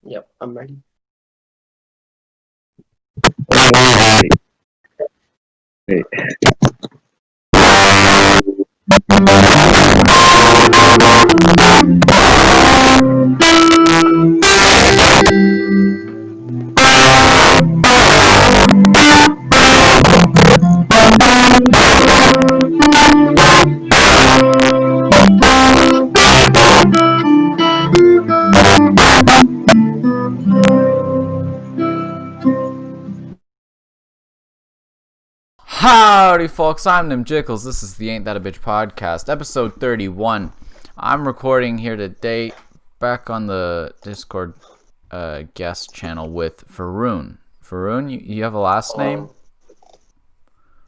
Yep, I'm ready. Alright. Wait. Howdy, folks. I'm Nim Jickles. This is the Ain't That a Bitch podcast, episode 31. I'm recording here today back on the Discord guest channel with Varun. Varun, you have a last name?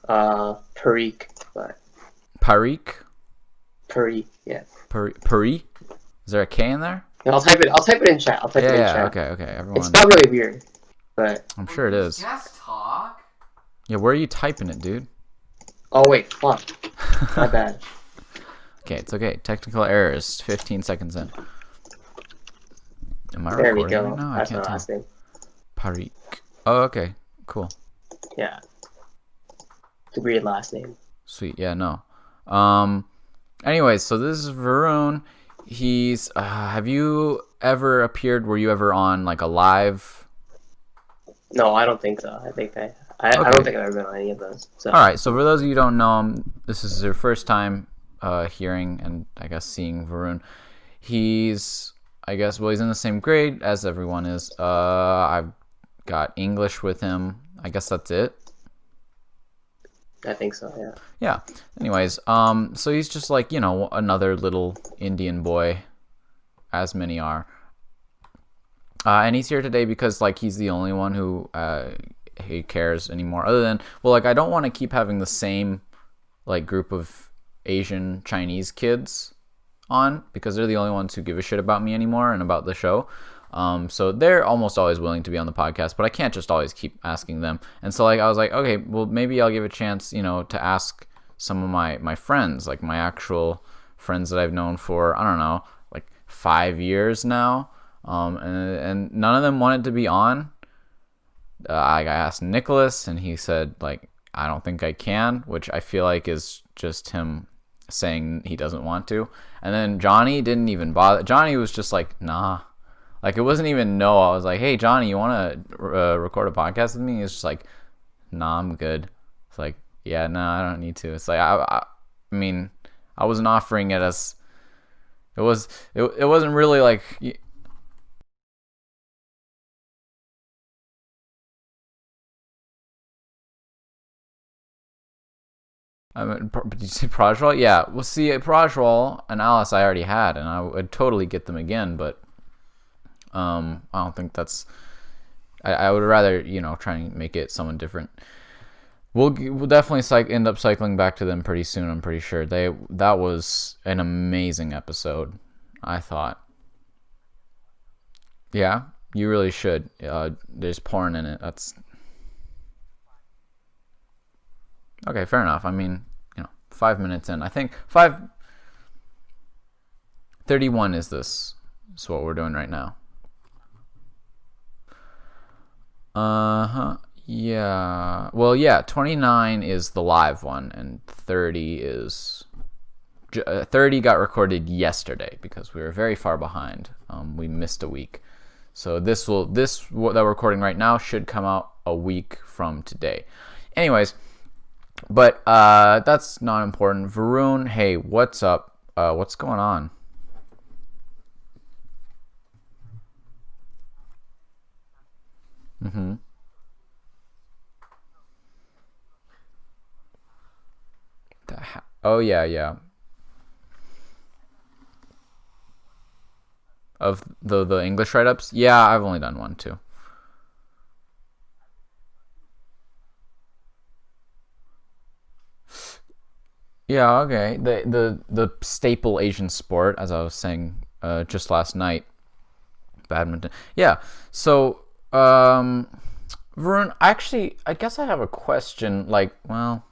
Parikh, but Parikh? Parikh, yeah. Parikh? Is there a K in there? Yeah, I'll type it in chat. Okay. Everyone. It's not really weird, but I'm sure it is. Just talk. Yeah, where are you typing it, dude? oh wait, fuck, my bad. Okay, it's okay. Technical errors. 15 seconds in. Am I There we recording go. right now? That's I my can't last tell. name. Parikh. Oh, okay. Cool. Yeah, it's a weird last name. Sweet, yeah, no. Anyways, so this is Varun. He's have you ever appeared, were you ever on like a live? No, I don't think so. I Okay. don't think I've ever been on any of those. So. Alright, so for those of you who don't know him, this is your first time hearing and I guess seeing Varun. He's he's in the same grade as everyone is. I've got English with him. I guess that's it. I think so. Yeah. Yeah. Anyways, so he's just like, another little Indian boy, as many are. And he's here today because, like, he's the only one who he cares anymore. Other than, well, like, I don't want to keep having the same, like, group of Asian Chinese kids on because they're the only ones who give a shit about me anymore and about the show. So they're almost always willing to be on the podcast, but I can't just always keep asking them. And so like I was like, okay, well maybe I'll give a chance, to ask some of my friends, like my actual friends that I've known for, I don't know, like 5 years now. And none of them wanted to be on. I asked Nicholas and he said like, I don't think I can, which I feel like is just him saying he doesn't want to. And then Johnny didn't even bother. Johnny was just like, nah. Like, it wasn't even no. I was like, hey, Johnny, you want to record a podcast with me? He's just like, nah, I'm good. It's like, yeah, no, I don't need to. It's like, I mean, I wasn't offering it as, it wasn't really like, I mean, did you say Prajwal? Yeah, well, see, Prajwal and Alice I already had, and I would totally get them again, but I don't think that's. I would rather try and make it someone different. We'll definitely end up cycling back to them pretty soon. I'm pretty sure that was an amazing episode. I thought. Yeah, you really should. There's porn in it. That's okay. Fair enough. I mean, 5 minutes in. I think 5:31 is this. Is what we're doing right now. Yeah. Well, yeah, 29 is the live one, and 30 is... 30 got recorded yesterday, because we were very far behind. We missed a week. So this that we're recording right now should come out a week from today. Anyways, but that's not important. Varun, hey, what's up? What's going on? Mm-hmm. Oh yeah. Of the English write-ups? Yeah, I've only done one too. Yeah, okay. The staple Asian sport, as I was saying just last night, badminton. Yeah. So Varun, actually, I guess I have a question. Like, well,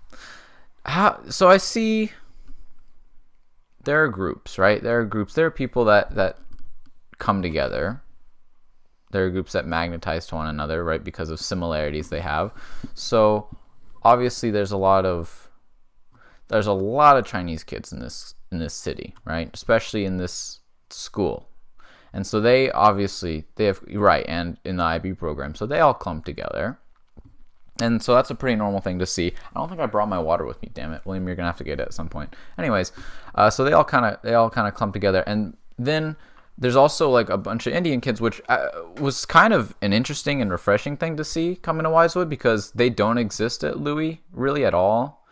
so I see there are groups, right? There are people that come together there are groups that magnetize to one another, right, because of similarities they have. So obviously there's a lot of Chinese kids in this city, right, especially in this school. And so they have, right, and in the IB program, so they all clump together. And so that's a pretty normal thing to see. I don't think I brought my water with me, damn it. William, you're gonna have to get it at some point. Anyways, so they all kind of clump together. And then there's also like a bunch of Indian kids, which was kind of an interesting and refreshing thing to see coming to Wisewood, because they don't exist at Louis really at all.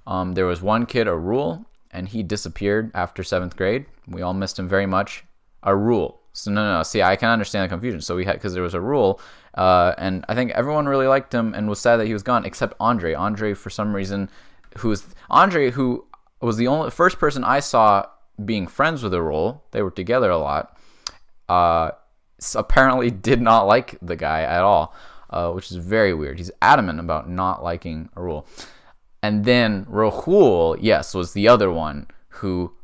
There was one kid, Arul, and he disappeared after 7th grade. We all missed him very much. Arul. So no. See, I can understand the confusion. So because there was a rule, and I think everyone really liked him and was sad that he was gone, except Andre. Andre, for some reason, who was the first person I saw being friends with Arul. They were together a lot. Apparently did not like the guy at all, which is very weird. He's adamant about not liking Arul. And then Rahul, yes, was the other one who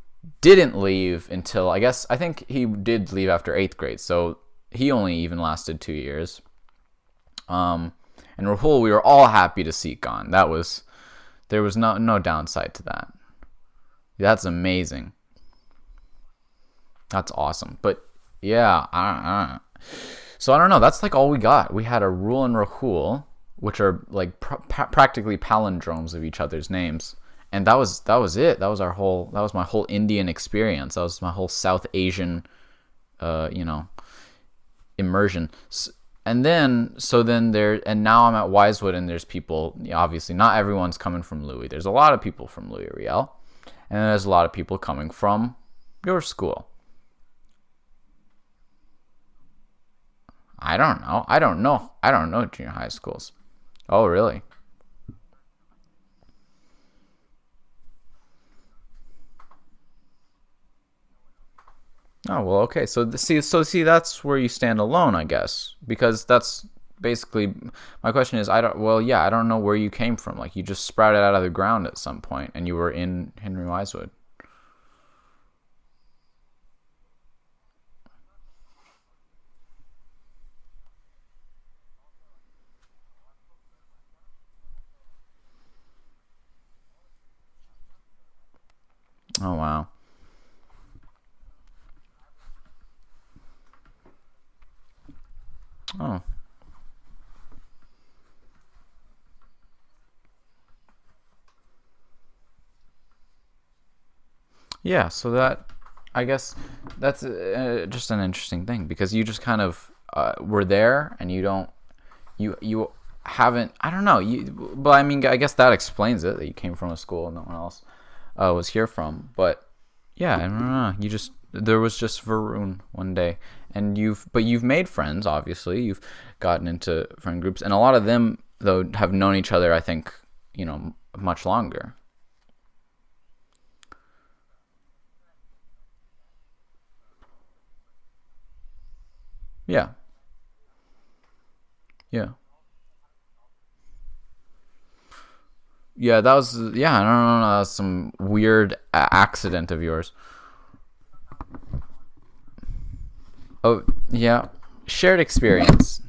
didn't leave until, I think he did leave after 8th grade, so he only even lasted 2 years. And Rahul, we were all happy to see gone. There was no downside to that. That's amazing. That's awesome. But yeah, so I don't know. That's like all we got. We had Arul and Rahul, which are like practically palindromes of each other's names. And that was it. That was my whole Indian experience. That was my whole South Asian, immersion. And now I'm at Wisewood, and there's people. Obviously, not everyone's coming from Louis. There's a lot of people from Louis Riel, and there's a lot of people coming from your school. I don't know junior high schools. Oh, really? Oh, well, okay. So see, that's where you stand alone, I guess, because that's basically my question is, I don't know where you came from. Like, you just sprouted out of the ground at some point, and you were in Henry Wisewood. Oh, wow. Oh. Yeah, so that, I guess that's just an interesting thing, because you just kind of were there, and you haven't, I don't know, but I mean, I guess that explains it, that you came from a school no one else was here from. But yeah, I don't know, there was just Varun one day, and you've made friends. Obviously, you've gotten into friend groups, and a lot of them though have known each other, I think, much longer. Yeah, yeah, yeah. That was, yeah. I don't know. That was some weird accident of yours. Oh, yeah. Shared experience.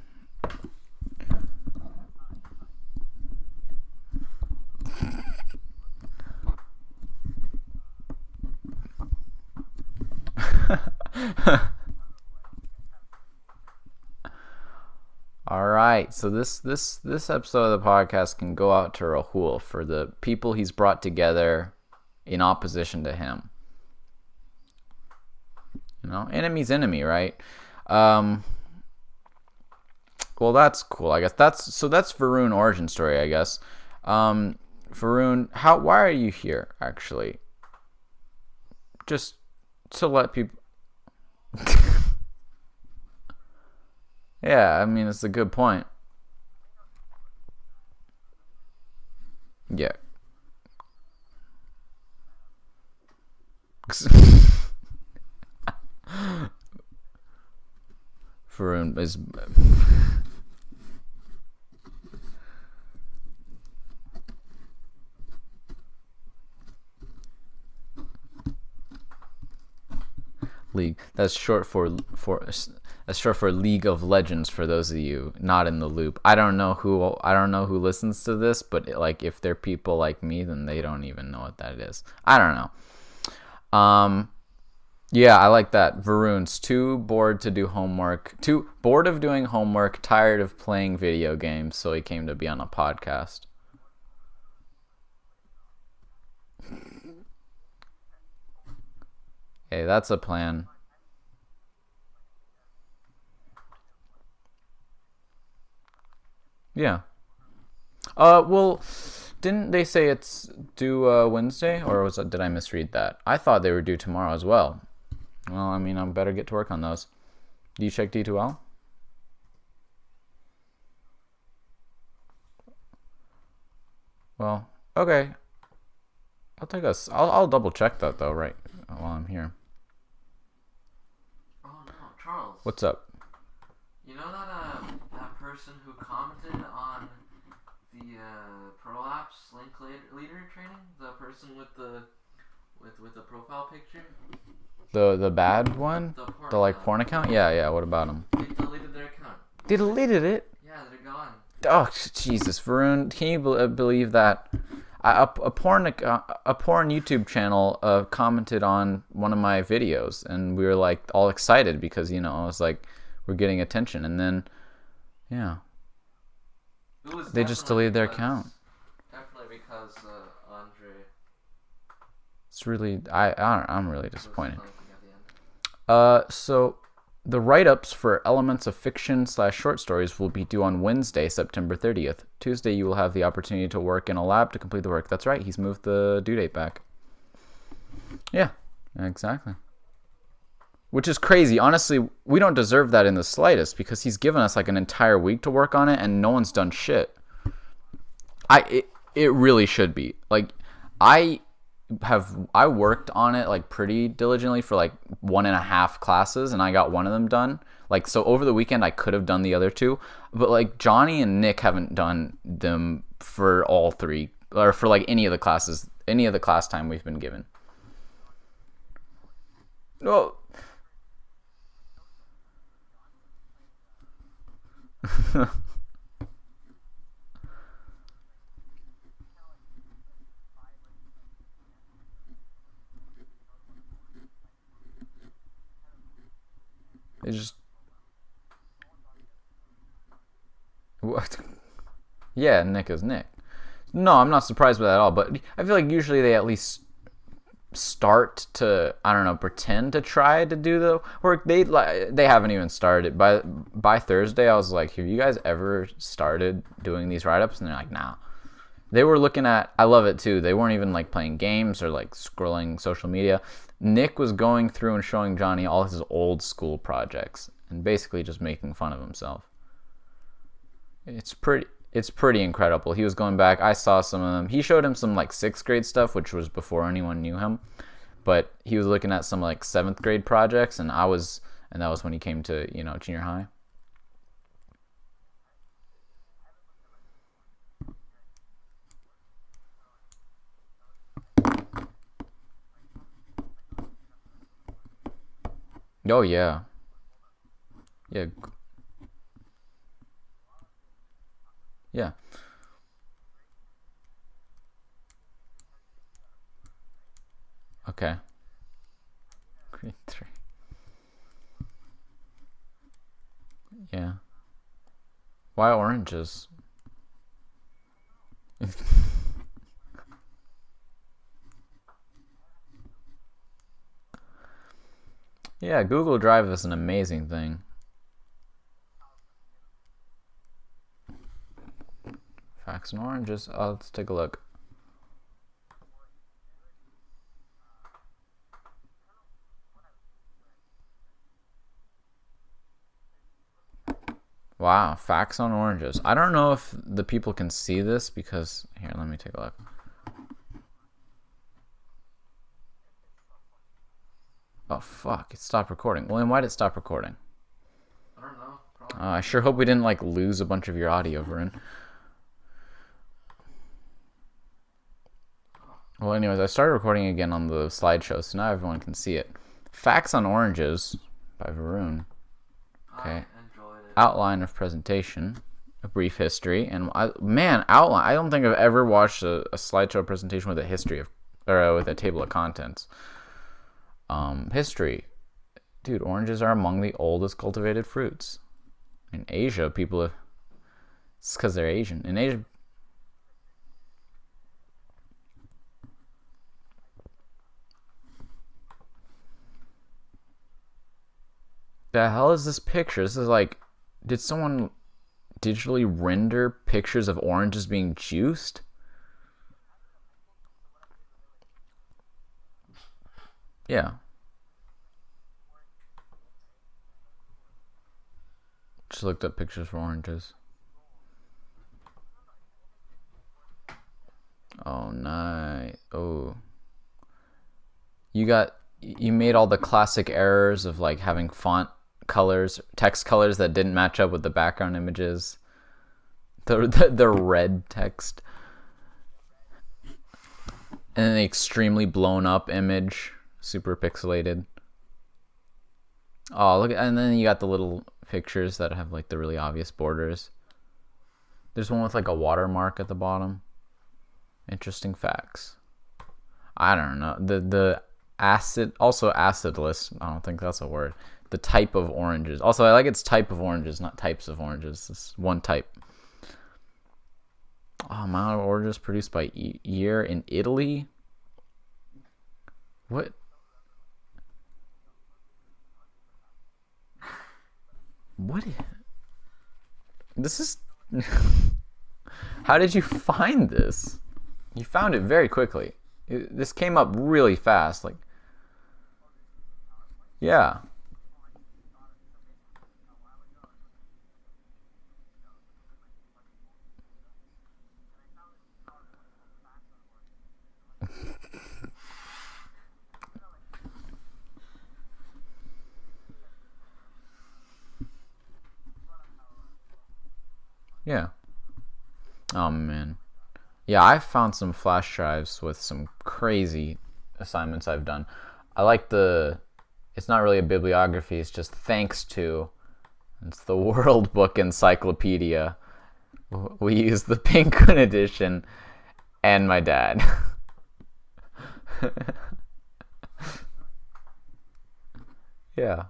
All right. So this episode of the podcast can go out to Rahul for the people he's brought together in opposition to him. Enemy's enemy, right? Well, that's cool. I guess that's Varun origin story, I guess. Varun, why are you here, actually? Just to let people. Yeah, I mean, it's a good point. Yeah. Varun is. League. That's short for That's short for League of Legends. For those of you not in the loop, I don't know who listens to this, but like if they're people like me, then they don't even know what that is. I don't know. Yeah, I like that. Varun's too bored to do homework. Too bored of doing homework. Tired of playing video games, so he came to be on a podcast. Hey, that's a plan. Yeah. Well, didn't they say it's due Wednesday, or did I misread that? I thought they were due tomorrow as well. Well, I mean, I better get to work on those. Do you check D2L? Well, okay. I'll double check that though, right while I'm here. Oh no, Charles. What's up? You know that person who commented on the prolapse link leader training? The person with the profile picture? The bad one? The like porn account? Yeah, what about him? They deleted their account. They deleted it? Yeah, they're gone. Oh, Jesus, Varun, can you believe that? A porn YouTube channel commented on one of my videos, and we were like all excited because I was like, we're getting attention, and then, yeah, they just deleted their account. Definitely because Andre. It's really I'm really disappointed. So the write-ups for elements of fiction / short stories will be due on Wednesday, September 30th. Tuesday, you will have the opportunity to work in a lab to complete the work. That's right, he's moved the due date back. Yeah, exactly. Which is crazy. Honestly, we don't deserve that in the slightest because he's given us like an entire week to work on it and no one's done shit. It really should be. Like, I worked on it like pretty diligently for like 1.5 classes and I got one of them done. Like, so over the weekend I could have done the other 2, but like Johnny and Nick haven't done them for all 3 or for like any of the classes, any of the class time we've been given. Well, it's just what? Yeah, Nick is Nick. No, I'm not surprised by that at all. But I feel like usually they at least start to, I don't know, pretend to try to do the work. They haven't even started. By Thursday, I was like, have you guys ever started doing these write-ups? And they're like, nah. They were looking at, I love it too, they weren't even like playing games or like scrolling social media. Nick was going through and showing Johnny all his old school projects and basically just making fun of himself. It's pretty incredible. He was going back. I saw some of them. He showed him some like 6th grade stuff, which was before anyone knew him. But he was looking at some like 7th grade projects, and that was when he came to, junior high. Oh yeah. Yeah. Yeah. Okay. Grade 3. Yeah. Why oranges? Yeah, Google Drive is an amazing thing. Facts and oranges. Oh, let's take a look. Wow, facts on oranges. I don't know if the people can see this because, here, let me take a look. Oh, fuck, it stopped recording. William, why did it stop recording? I don't know. I sure hope we didn't, like, lose a bunch of your audio, Varun. Well, anyways, I started recording again on the slideshow, so now everyone can see it. Facts on Oranges by Varun. Okay. enjoyed it. Outline of presentation, a brief history, and outline. I don't think I've ever watched a slideshow presentation with a history of, or with a table of contents. History, dude. Oranges are among the oldest cultivated fruits. In Asia, people have. It's because they're Asian. In Asia. The hell is this picture? This is like, did someone digitally render pictures of oranges being juiced? Yeah. Just looked up pictures for oranges. Oh, nice. Oh. You made all the classic errors of like having font colors, text colors that didn't match up with the background images. The red text. And an extremely blown up image, super pixelated. Oh, look, and then you got the little pictures that have like the really obvious borders. There's one with like a watermark at the bottom. Interesting facts. I don't know. The acid, also acidless. I don't think that's a word. The type of oranges. Also, I like its type of oranges, not types of oranges. It's one type. Oh, amount of oranges produced by year in Italy. What? What? This is. How did you find this? You found it very quickly. This came up really fast. Like, yeah. Yeah. Oh, man. Yeah, I found some flash drives with some crazy assignments I've done. I like it's not really a bibliography, it's just thanks to, it's the World Book Encyclopedia. We use the Penguin edition and my dad. Yeah.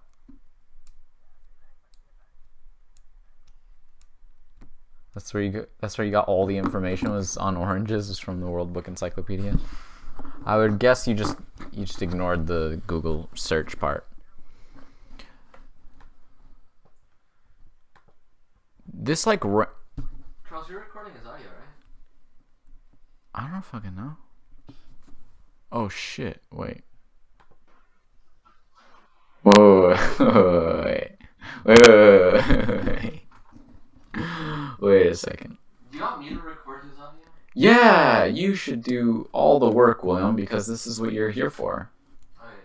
That's where you got all the information was on oranges, is from the World Book Encyclopedia. I would guess you just ignored the Google search part. This like Charles, you're recording his audio, right? I don't fucking know. Oh shit! Wait. Whoa! Wait. Wait a second. Do you want me to record his audio? Yeah, you should do all the work, William, because this is what you're here for. Alright.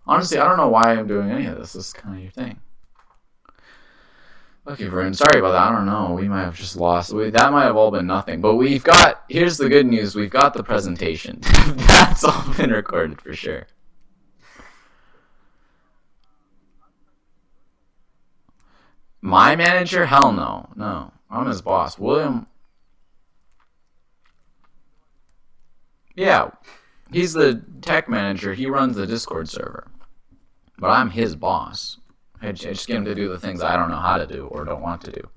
Honestly, I don't know why I'm doing any of this. This is kind of your thing. Okay, Varun, sorry about that. I don't know. We might have just lost. That might have all been nothing. But here's the good news. We've got the presentation. That's all been recorded for sure. My manager? Hell no. No. I'm his boss. William. Yeah. He's the tech manager. He runs the Discord server. But I'm his boss. I just get him to do the things I don't know how to do or don't want to do.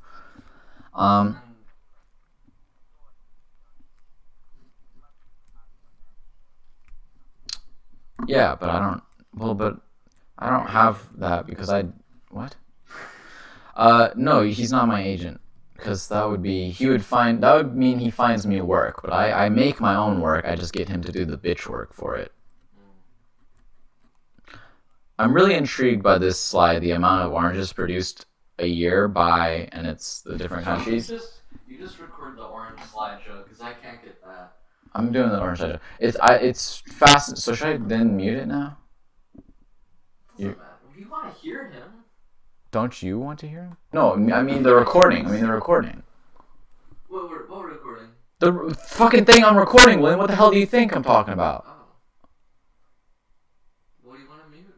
Yeah, but I don't. Well, but I don't have that because what? No, he's not my agent. Because that would mean he finds me work. But I make my own work. I just get him to do the bitch work for it. I'm really intrigued by this slide, the amount of oranges produced a year by, and it's the different countries. You just record the orange slideshow, because I can't get that. I'm doing the orange slideshow. It's fast. So should I then mute it now? You want to hear him? Don't you want to hear him? No, I mean the recording. What recording? The fucking thing I'm recording, William. What the hell do you think I'm talking about? Oh. What do you want to mute?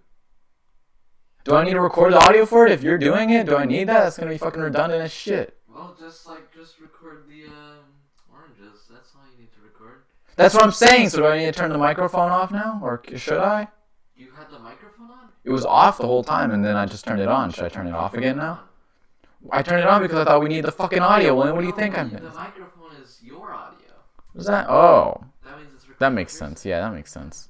Do I need to record the audio for it if you're doing it? Do I need that? That's gonna be fucking redundant as shit. Well, just record the oranges. That's all you need to record. That's what I'm saying. So do I need to turn the microphone off now, or should I? You had the microphone on? It was off the whole time, and then I just turned it on. Should I turn it off again now? I turned it on because I thought we need the fucking audio. What do you think I'm doing? The microphone is your audio. What's that? Oh. That means it's recording. That makes sense. Yeah, that makes sense.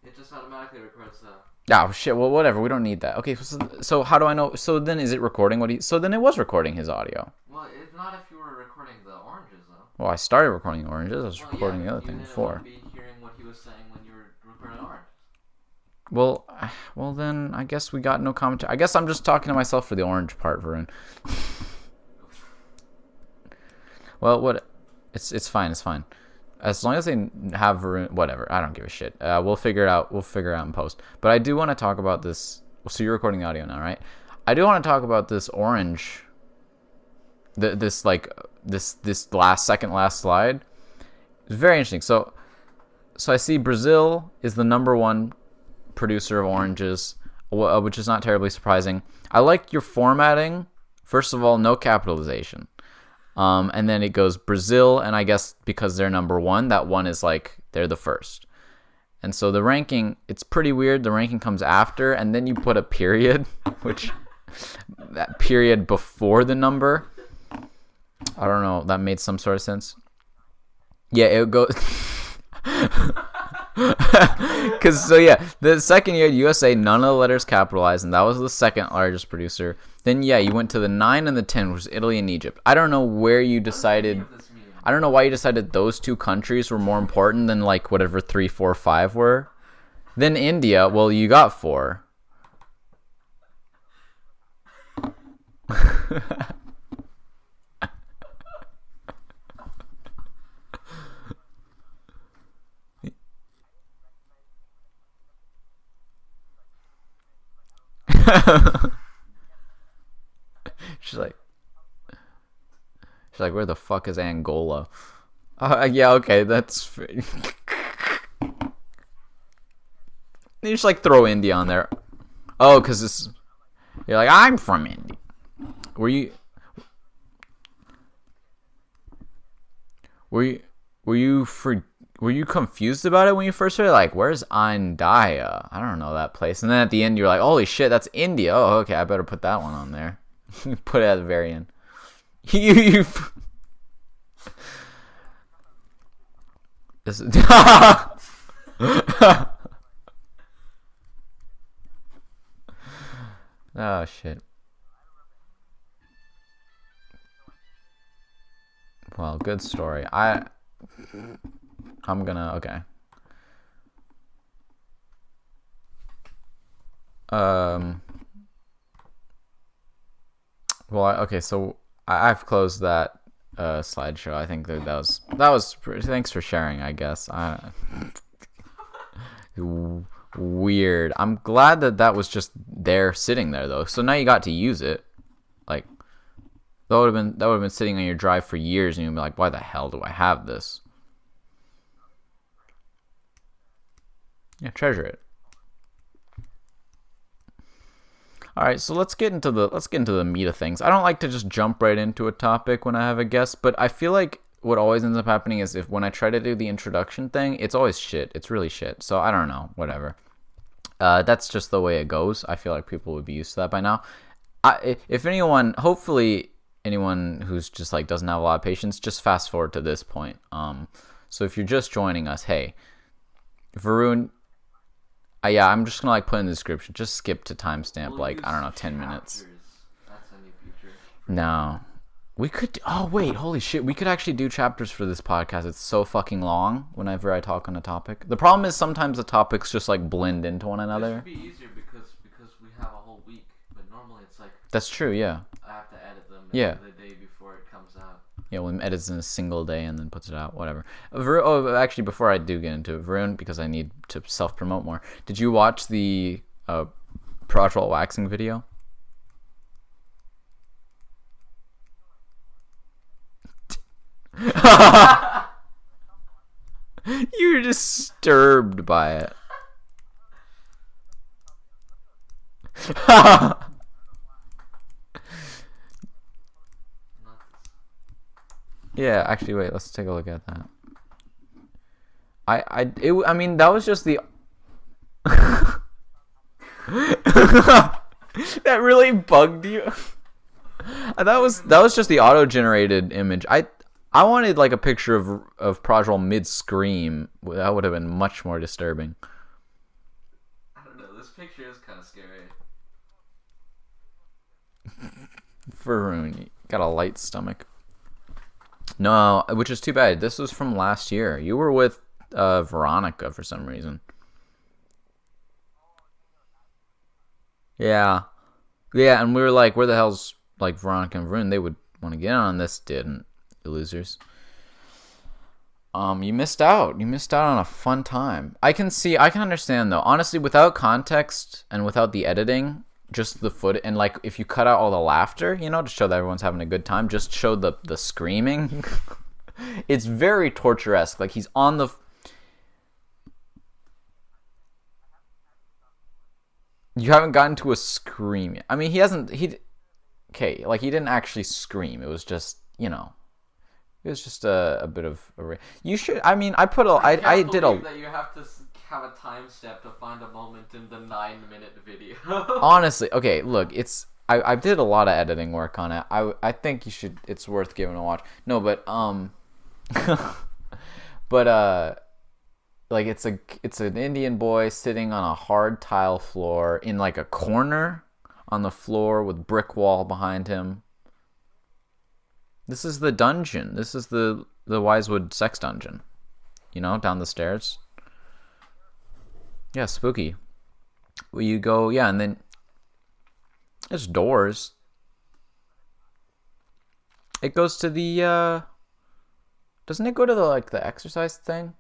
It just automatically records the... Oh, shit. Well, whatever. We don't need that. Okay, so how do I know? So then is it recording what he... So then it was recording his audio. Well, it's not if you were recording the oranges, though. Well, I started recording oranges. I was Well, recording yeah, the other thing you before. didn't be hearing what he was saying when you were recording oranges. Well, then I guess we got no commentary. I guess I'm just talking to myself for the orange part, Varun. Well, what? It's fine. It's fine. As long as they have Varun, whatever. I don't give a shit. We'll figure it out. We'll figure it out in post. But I do want to talk about this. So you're recording the audio now, right? I do want to talk about this orange. This second last slide. It's very interesting. So I see Brazil is the #1 producer of oranges, which is not terribly surprising. I like your formatting. First of all, no capitalization. And then it goes Brazil, and I guess because they're #1, that one is like they're the first. And so the ranking, it's pretty weird. The ranking comes after, and then you put a period, which that period before the number. I don't know. That made some sort of sense. Yeah, it goes. Because, so yeah, the second year, USA, none of the letters capitalized, and that was the second largest producer. Then, yeah, you went to the 9 and the 10, which was Italy and Egypt. I don't know where you decided. I don't know why you decided those two countries were more important than, like, whatever 3, 4, 5 were. Then India, well, you got 4. She's like, where the fuck is Angola? Yeah, okay, that's. You just like throw India on there. Oh, because this. You're like, I'm from India. Were you confused about it when you first heard it? Like, where's Andaya? I don't know that place. And then at the end, you're like, holy shit, that's India. Oh, okay, I better put that one on there. Put it at the very end. This is... Oh, shit. Well, good story. I'm gonna... Okay. Well, okay, so I've closed that slideshow. I think that was pretty, thanks for sharing, I guess. Weird. I'm glad that was just there sitting there though. So now you got to use it. Like that would have been sitting on your drive for years and you'd be like, why the hell do I have this? Yeah, treasure it. All right, so let's get into the meat of things. I don't like to just jump right into a topic when I have a guest, but I feel like what always ends up happening is when I try to do the introduction thing, it's always shit. It's really shit. So I don't know, whatever. That's just the way it goes. I feel like people would be used to that by now. If anyone, hopefully anyone who's just like doesn't have a lot of patience, just fast forward to this point. So if you're just joining us, hey, Varun. Yeah, I'm just gonna like put in the description. Just skip to timestamp like I don't know 10 minutes. That's a new feature. No, we could. Oh wait, holy shit, we could actually do chapters for this podcast. It's so fucking long. Whenever I talk on a topic, the problem is sometimes the topics just like blend into one another. It should be easier because we have a whole week, but normally it's like. That's true. Yeah. I have to edit them. Yeah. The day before it comes out. Yeah, William edits in a single day and then puts it out, whatever. Actually, before I do get into it, Varun, because I need to self-promote more, did you watch the Protral waxing video? You were disturbed by it. Yeah, actually, wait. Let's take a look at that. I mean, that was just the. That really bugged you. That was just the auto-generated image. I wanted like a picture of Prajwal mid-scream. That would have been much more disturbing. I don't know. This picture is kind of scary. Varun, you got a light stomach. No, which is too bad. This was from last year. You were with Veronica for some reason. Yeah, and we were like, where the hell's like Veronica and Varun? They would want to get on this, didn't you losers? You missed out. You missed out on a fun time. I can understand though. Honestly, without context and without the editing, just the foot and like if you cut out all the laughter, you know, to show that everyone's having a good time, just show the screaming. It's very torture-esque. Like he's on the. You haven't gotten to a scream yet. I mean, he hasn't. Okay, like he didn't actually scream. It was just, you know, it was just a bit of a. You should. I mean, I did a. That you have to have a time step to find a moment in the 9-minute video. Honestly, okay, look, it's. I did a lot of editing work on it. I think you should. It's worth giving a watch. No, but but like it's an Indian boy sitting on a hard tile floor in like a corner on the floor with brick wall behind him. This is the dungeon. This is the Wisewood sex dungeon. You know, down the stairs. Yeah, spooky. Well, you go, yeah, and then there's doors. It goes to the doesn't it go to the exercise thing?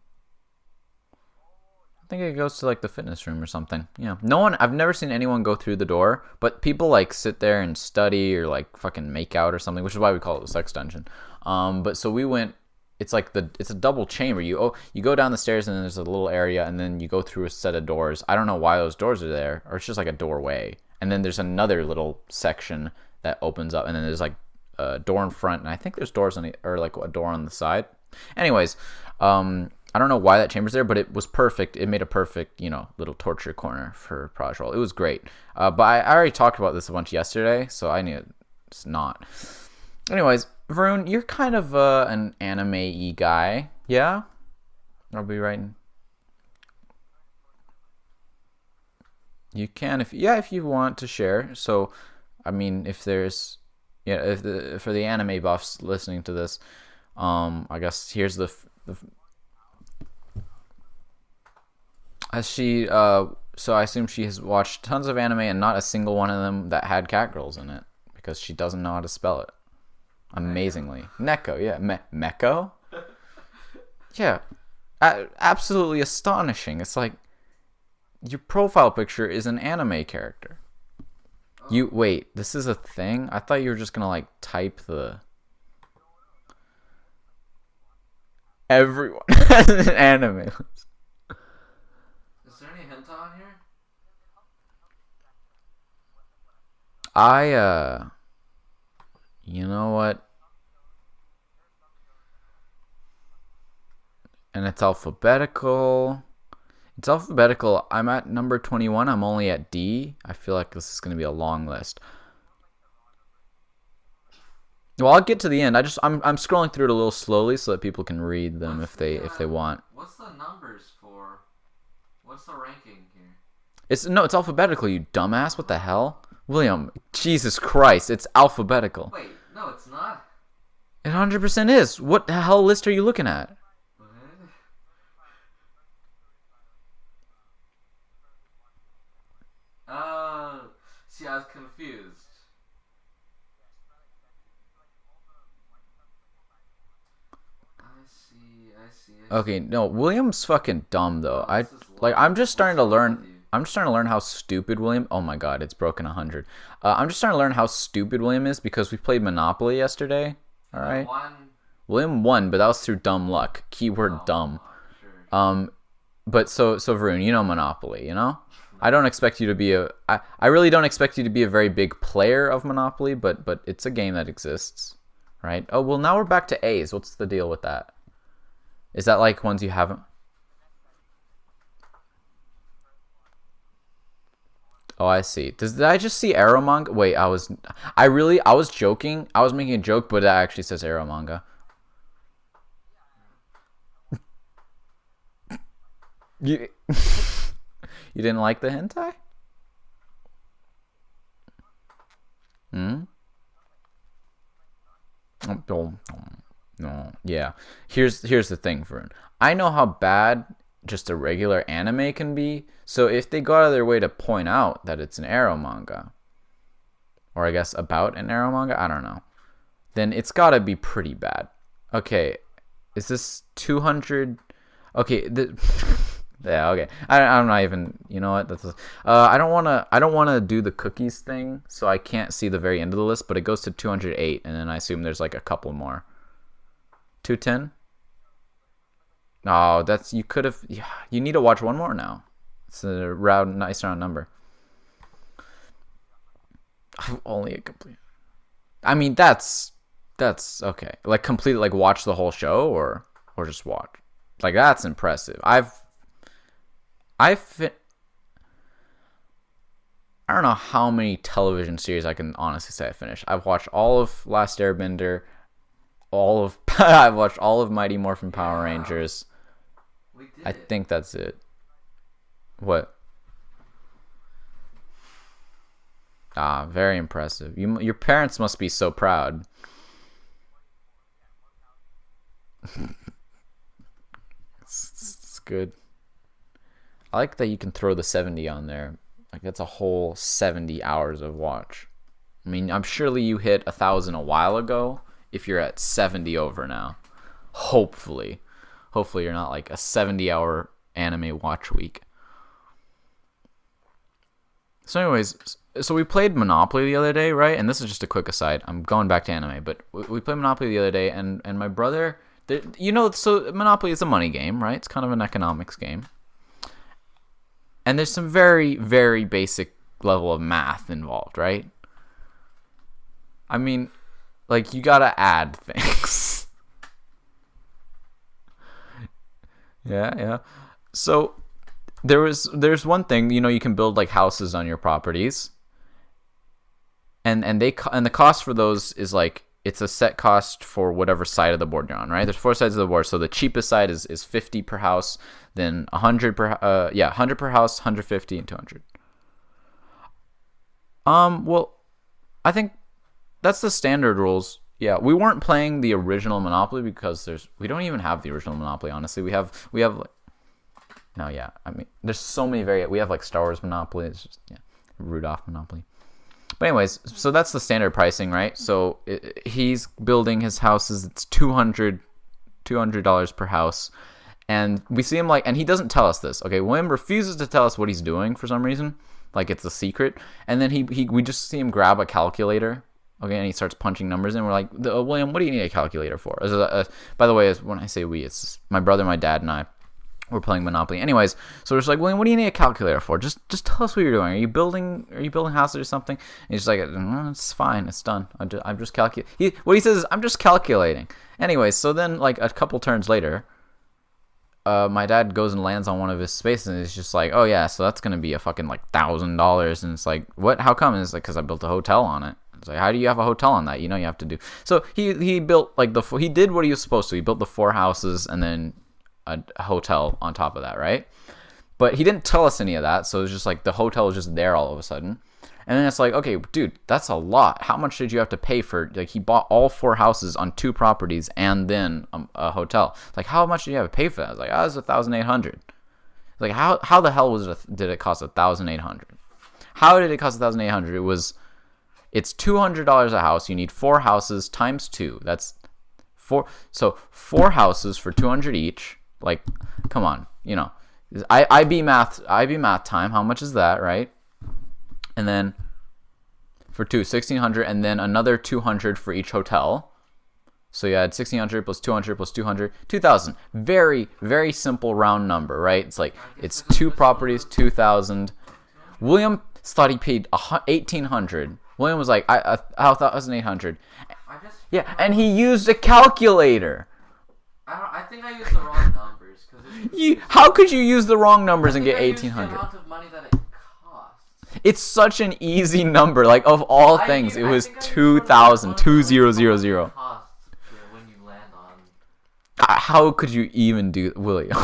I think it goes to like the fitness room or something. Yeah. I've never seen anyone go through the door, but people like sit there and study or like fucking make out or something, which is why we call it the sex dungeon. But so we went, it's like it's a double chamber. You go down the stairs and then there's a little area and then you go through a set of doors. I don't know why those doors are there, or it's just like a doorway. And then there's another little section that opens up and then there's like a door in front and I think there's doors or like a door on the side. Anyways, I don't know why that chamber's there, but it was perfect. It made a perfect, you know, little torture corner for Prajwal. It was great. But I already talked about this a bunch yesterday, so I knew it's not. Anyways, Varun, you're kind of an anime-y guy, yeah? I'll be writing. You can, if you want to share. So, I mean, if there's, yeah, for the anime buffs listening to this, I guess here's the so I assume she has watched tons of anime and not a single one of them that had catgirls in it because she doesn't know how to spell it. Amazingly. Neko, yeah. Meko? Yeah. Absolutely astonishing. It's like your profile picture is an anime character. Wait, this is a thing? I thought you were just gonna like type the everyone has an anime. Is there any hentai on here? You know what? And it's alphabetical. It's alphabetical. I'm at number 21. I'm only at D. I feel like this is going to be a long list. Well, I'll get to the end. I'm scrolling through it a little slowly so that people can read them if they want. What's the numbers for? What's the ranking here? It's alphabetical, you dumbass. What the hell? William, Jesus Christ, it's alphabetical. Wait, no, it's not. It 100% is. What the hell list are you looking at? What? See, I was confused. I see. Okay, no, William's fucking dumb though. Oh, this is I'm just starting to What's wrong with learn. you? I'm just starting to learn how stupid William. Oh my God, it's broken 100. I'm just starting to learn how stupid William is because we played Monopoly yesterday. All right. William won, but that was through dumb luck. Keyword dumb. Sure. But so Varun, you know Monopoly, you know? I don't expect you to be I really don't expect you to be a very big player of Monopoly, but it's a game that exists, right? Oh, well, now we're back to A's. What's the deal with that? Is that like ones you haven't? Oh, I see. Did I just see Arrow Manga? Wait, I was joking. I was making a joke, but that actually says Arrow Manga. You you didn't like the hentai? No. Yeah. Here's the thing, Varun. I know how bad just a regular anime can be. So if they go out of their way to point out that it's an Arrow manga, or I guess about an Arrow manga, I don't know, then it's gotta be pretty bad. Okay, is this 200? Okay, yeah, okay. I'm not even. You know what? I don't wanna do the cookies thing, so I can't see the very end of the list. But it goes to 208, and then I assume there's like a couple more. 210. Oh, that's you could have. Yeah, you need to watch one more now. It's a nice round number. Only a complete. I mean, that's okay. Like completely, like watch the whole show, or just watch. Like that's impressive. I don't know how many television series I can honestly say I finished. I've watched all of Last Airbender, I've watched all of Mighty Morphin Power Rangers. I think that's it. What? Very impressive. Your parents must be so proud. It's good. I like that you can throw the 70 on there. Like that's a whole 70 hours of watch. I mean, I'm surely you hit 1,000 a while ago if you're at 70 over now. Hopefully you're not like a 70-hour anime watch week. So anyways, so we played Monopoly the other day, right? And this is just a quick aside. I'm going back to anime, but we played Monopoly the other day, and my brother, so Monopoly is a money game, right? It's kind of an economics game. And there's some very, very basic level of math involved, right? I mean, like, you gotta add things. Yeah. So there's one thing, you can build like houses on your properties, and the cost for those is like it's a set cost for whatever side of the board you're on, right? There's 4 sides of the board, so the cheapest side is 50 per house, then 100 per 100 per house, 150 and 200. Well, I think that's the standard rules. Yeah, we weren't playing the original Monopoly because we don't even have the original Monopoly, honestly. We have like, no, yeah. I mean, there's so many we have like Star Wars Monopoly. It's just, yeah, Rudolph Monopoly. But anyways, so that's the standard pricing, right? So he's building his houses. It's $200 per house. And we see him and he doesn't tell us this. Okay, William refuses to tell us what he's doing for some reason. Like it's a secret. And then we just see him grab a calculator. Okay, and he starts punching numbers in. We're like, William, what do you need a calculator for? By the way, when I say we, it's my brother, my dad, and I. We're playing Monopoly. Anyways, so we're just like, William, what do you need a calculator for? Just tell us what you're doing. Are you building houses or something? And he's like, no, it's fine. It's done. I'm just calculating. What he says is, I'm just calculating. Anyways, so then like a couple turns later, my dad goes and lands on one of his spaces, and he's just like, oh yeah, so that's gonna be a fucking like $1,000. And it's like, what? How come? And it's like, because I built a hotel on it. It's like, how do you have a hotel on that? You have to do. So he built like he did what he was supposed to. He built the 4 houses and then a hotel on top of that, right? But he didn't tell us any of that, so it was just like the hotel was just there all of a sudden. And then it's like, okay, dude, that's a lot. How much did you have to pay for? Like, he bought all 4 houses on 2 properties and then a hotel. It's like, how much did you have to pay for that? I was like, it was $1,800. Like, how the hell did it cost $1,800? How did it cost $1,800? It's $200 a house. You need 4 houses times 2. That's 4. So 4 houses for $200 each. Like, come on, IB math time. How much is that, right? And then for 2, $1,600, and then another $200 for each hotel. So you had $1,600 plus $200 plus $200, $2,000. Very, very simple round number, right? It's like it's 2 properties, $2,000. William thought he paid 1,800. William was like, I thought it was 800. Yeah, and he used a calculator. I think I used the wrong numbers. How could you use the wrong numbers and get 1,800? The amount of money that it costs. It's such an easy number. Like, of all things, it was 2,000. 2,000. How could you even do, William?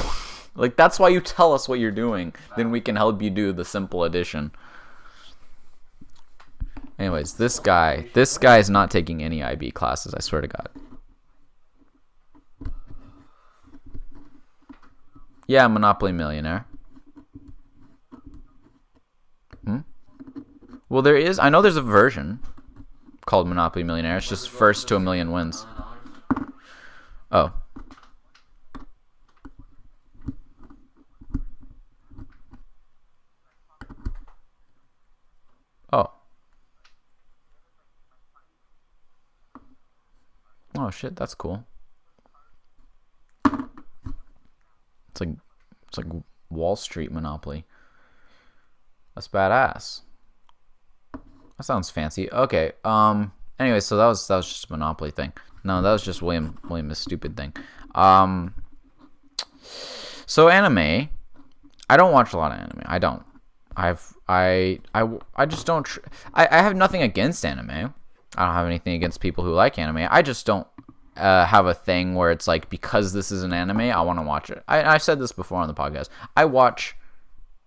Like, that's why you tell us what you're doing. Then we can help you do the simple addition. Anyways, this guy is not taking any IB classes, I swear to God. Yeah, Monopoly Millionaire. Well, I know there's a version called Monopoly Millionaire. It's just first to 1,000,000 wins. Oh. Oh. Oh shit, that's cool. It's like Wall Street Monopoly. That's badass. That sounds fancy. Okay. Anyway, so that was just a Monopoly thing. No, that was just William's stupid thing. So anime. I don't watch a lot of anime. I don't. I just don't. I have nothing against anime. I don't have anything against people who like anime. I just don't have a thing where it's like, because this is an anime, I want to watch it. I said this before on the podcast. I watch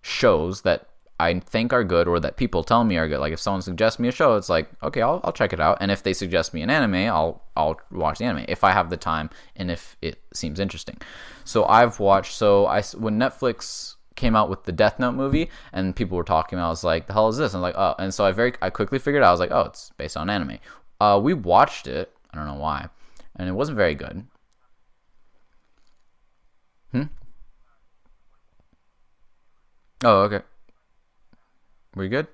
shows that I think are good or that people tell me are good. Like if someone suggests me a show, it's like, okay, I'll check it out. And if they suggest me an anime, I'll watch the anime if I have the time and if it seems interesting. So I've watched. When Netflix came out with the Death Note movie and people were talking about, I was like, the hell is this? And I'm like, oh, and so I quickly figured out, I was like, oh, it's based on anime. We watched it. I don't know why, and it wasn't very good. Oh, okay. Were you good?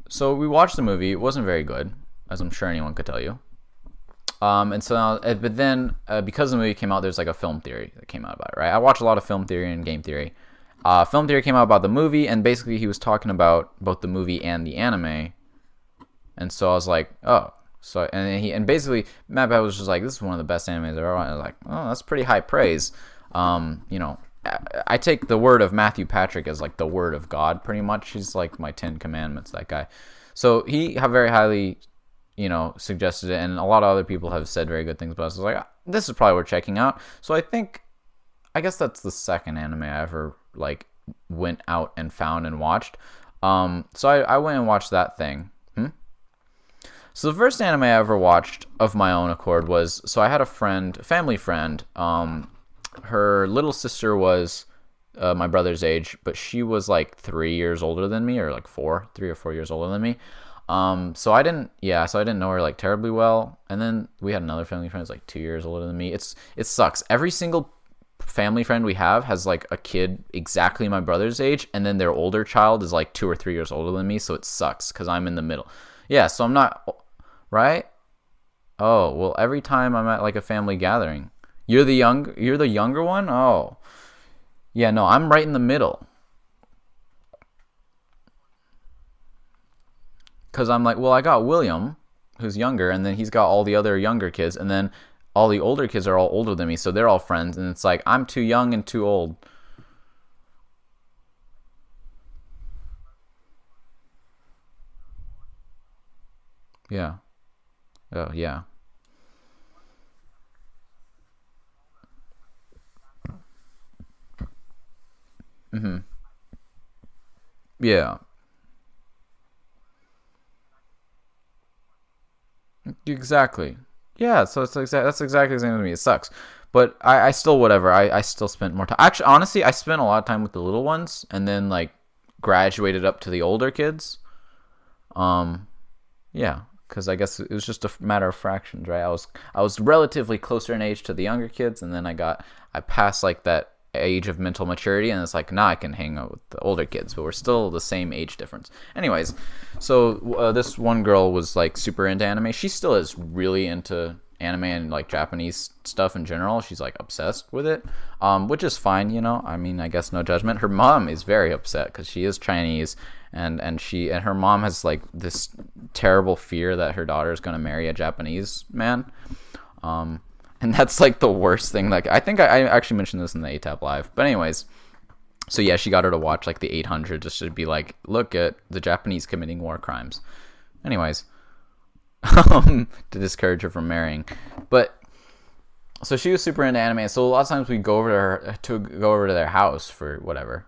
So we watched the movie. It wasn't very good, as I'm sure anyone could tell you. And so now, but then because the movie came out, there's like a film theory that came out about it, right? I watch a lot of film theory and game theory. Film theory came out about the movie, and basically he was talking about both the movie and the anime. And so I was like, oh. So and basically Matt was just like, this is one of the best animes I've ever watched. I was like, oh, that's pretty high praise. I take the word of Matthew Patrick as like the word of God, pretty much. He's like my 10 Commandments, that guy. So he very highly, suggested it, and a lot of other people have said very good things about it. So I was like, this is probably worth checking out. So I guess that's the second anime I ever like went out and found and watched. So I went and watched that thing. So the first anime I ever watched of my own accord was, so I had a family friend. Her little sister was my brother's age, but she was like 3 years older than me, or like 3 or 4 years older than me. So I didn't know her like terribly well. And then we had another family friend who's like 2 years older than me. It sucks. Every single family friend we have has like a kid exactly my brother's age, and then their older child is like 2 or 3 years older than me. So it sucks because I'm in the middle. Yeah, so I'm not right. Oh well, every time I'm at like a family gathering, you're the younger one. Oh, yeah, no, I'm right in the middle. Because I'm like, well, I got William, who's younger, and then he's got all the other younger kids, and then all the older kids are all older than me, so they're all friends, and it's like, I'm too young and too old. Yeah. Oh, yeah. Yeah. Exactly. Yeah, so that's exactly the same with me. It sucks. But I still, whatever. I still spent more time. Actually, honestly, I spent a lot of time with the little ones and then like graduated up to the older kids. Yeah, because I guess it was just a matter of fractions, right? I was relatively closer in age to the younger kids, and then I passed like that age of mental maturity, and it's like, now I can hang out with the older kids, but we're still the same age difference. Anyways, so this one girl was like super into anime. She still is really into anime and like Japanese stuff in general. She's like obsessed with it, which is fine, you know. I mean, I guess no judgment. Her mom is very upset because she is Chinese, and her mom has like this terrible fear that her daughter is going to marry a Japanese man. And that's like the worst thing. Like, I think I actually mentioned this in the ATAP live, but anyways, so yeah, she got her to watch like the 800 just to be like, look at the Japanese committing war crimes. Anyways, to discourage her from marrying. But so she was super into anime. So a lot of times we go over to their house for whatever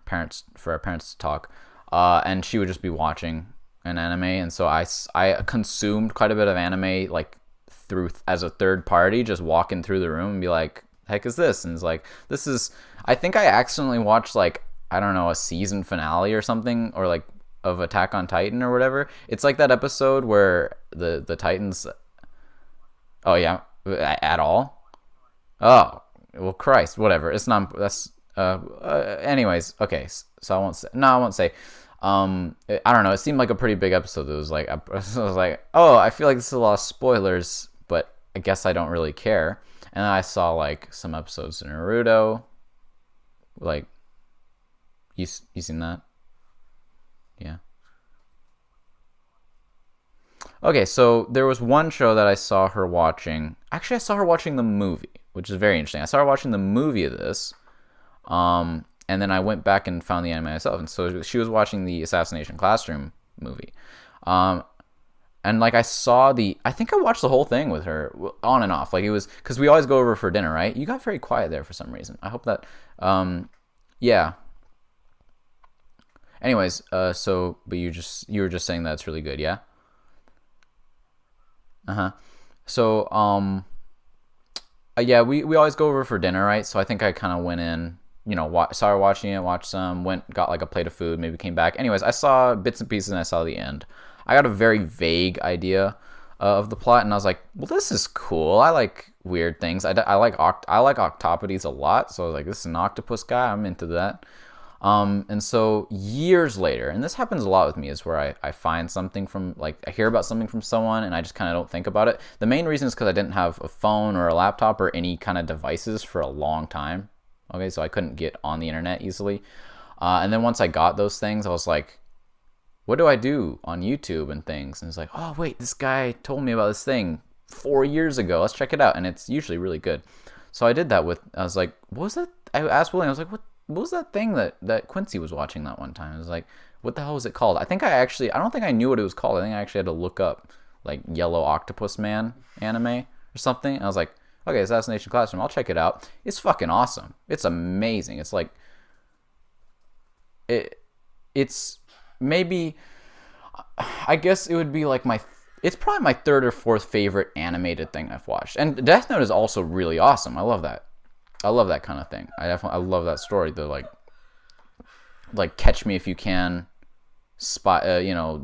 for our parents to talk, and she would just be watching an anime. And so I consumed quite a bit of anime like through as a third party, just walking through the room and be like, heck is this? And it's like, this is, I think I accidentally watched like, I don't know, a season finale or something, or like of Attack on Titan or whatever. It's like that episode where the Titans, oh yeah, at all? Oh, well, Christ, whatever. It's not, that's, anyways, okay, so I won't say, I don't know, it seemed like a pretty big episode. It was like, I was like, oh, I feel like this is a lot of spoilers, but I guess I don't really care. And I saw like some episodes in Naruto. Like, you seen that? Yeah. Okay, so there was one show that I saw her watching. Actually, I saw her watching the movie, which is very interesting. I saw her watching the movie of this. And then I went back and found the anime myself. And so she was watching the Assassination Classroom movie. And like I think I watched the whole thing with her on and off. Like it was, because we always go over for dinner, right? You got very quiet there for some reason. I hope that, yeah. Anyways, so, but you were just saying that's really good, yeah? So, yeah, we always go over for dinner, right? So I think I kind of went in, you know, saw her watching it, watched some, got like a plate of food, maybe came back. Anyways, I saw bits and pieces and I saw the end. I got a very vague idea of the plot, and I was like, well, this is cool. I like weird things. I like octopodes a lot, so I was like, this is an octopus guy. I'm into that. And so years later, and this happens a lot with me, is where I find something from, like, I hear about something from someone and I just kind of don't think about it. The main reason is because I didn't have a phone or a laptop or any kind of devices for a long time. Okay, so I couldn't get on the internet easily. And then once I got those things, I was like, what do I do on YouTube and things? And it's like, oh, wait, this guy told me about this thing 4 years ago. Let's check it out. And it's usually really good. So I did that I was like, what was that? I asked William, I was like, what was that thing that Quincy was watching that one time? I was like, what the hell was it called? I don't think I knew what it was called. I think I actually had to look up like Yellow Octopus Man anime or something. And I was like, okay, Assassination Classroom, I'll check it out. It's fucking awesome. It's amazing. It's like, it's maybe, I guess it would be like it's probably my third or fourth favorite animated thing I've watched. And Death Note is also really awesome. I love that. I love that kind of thing. I love that story. The like Catch Me If You Can,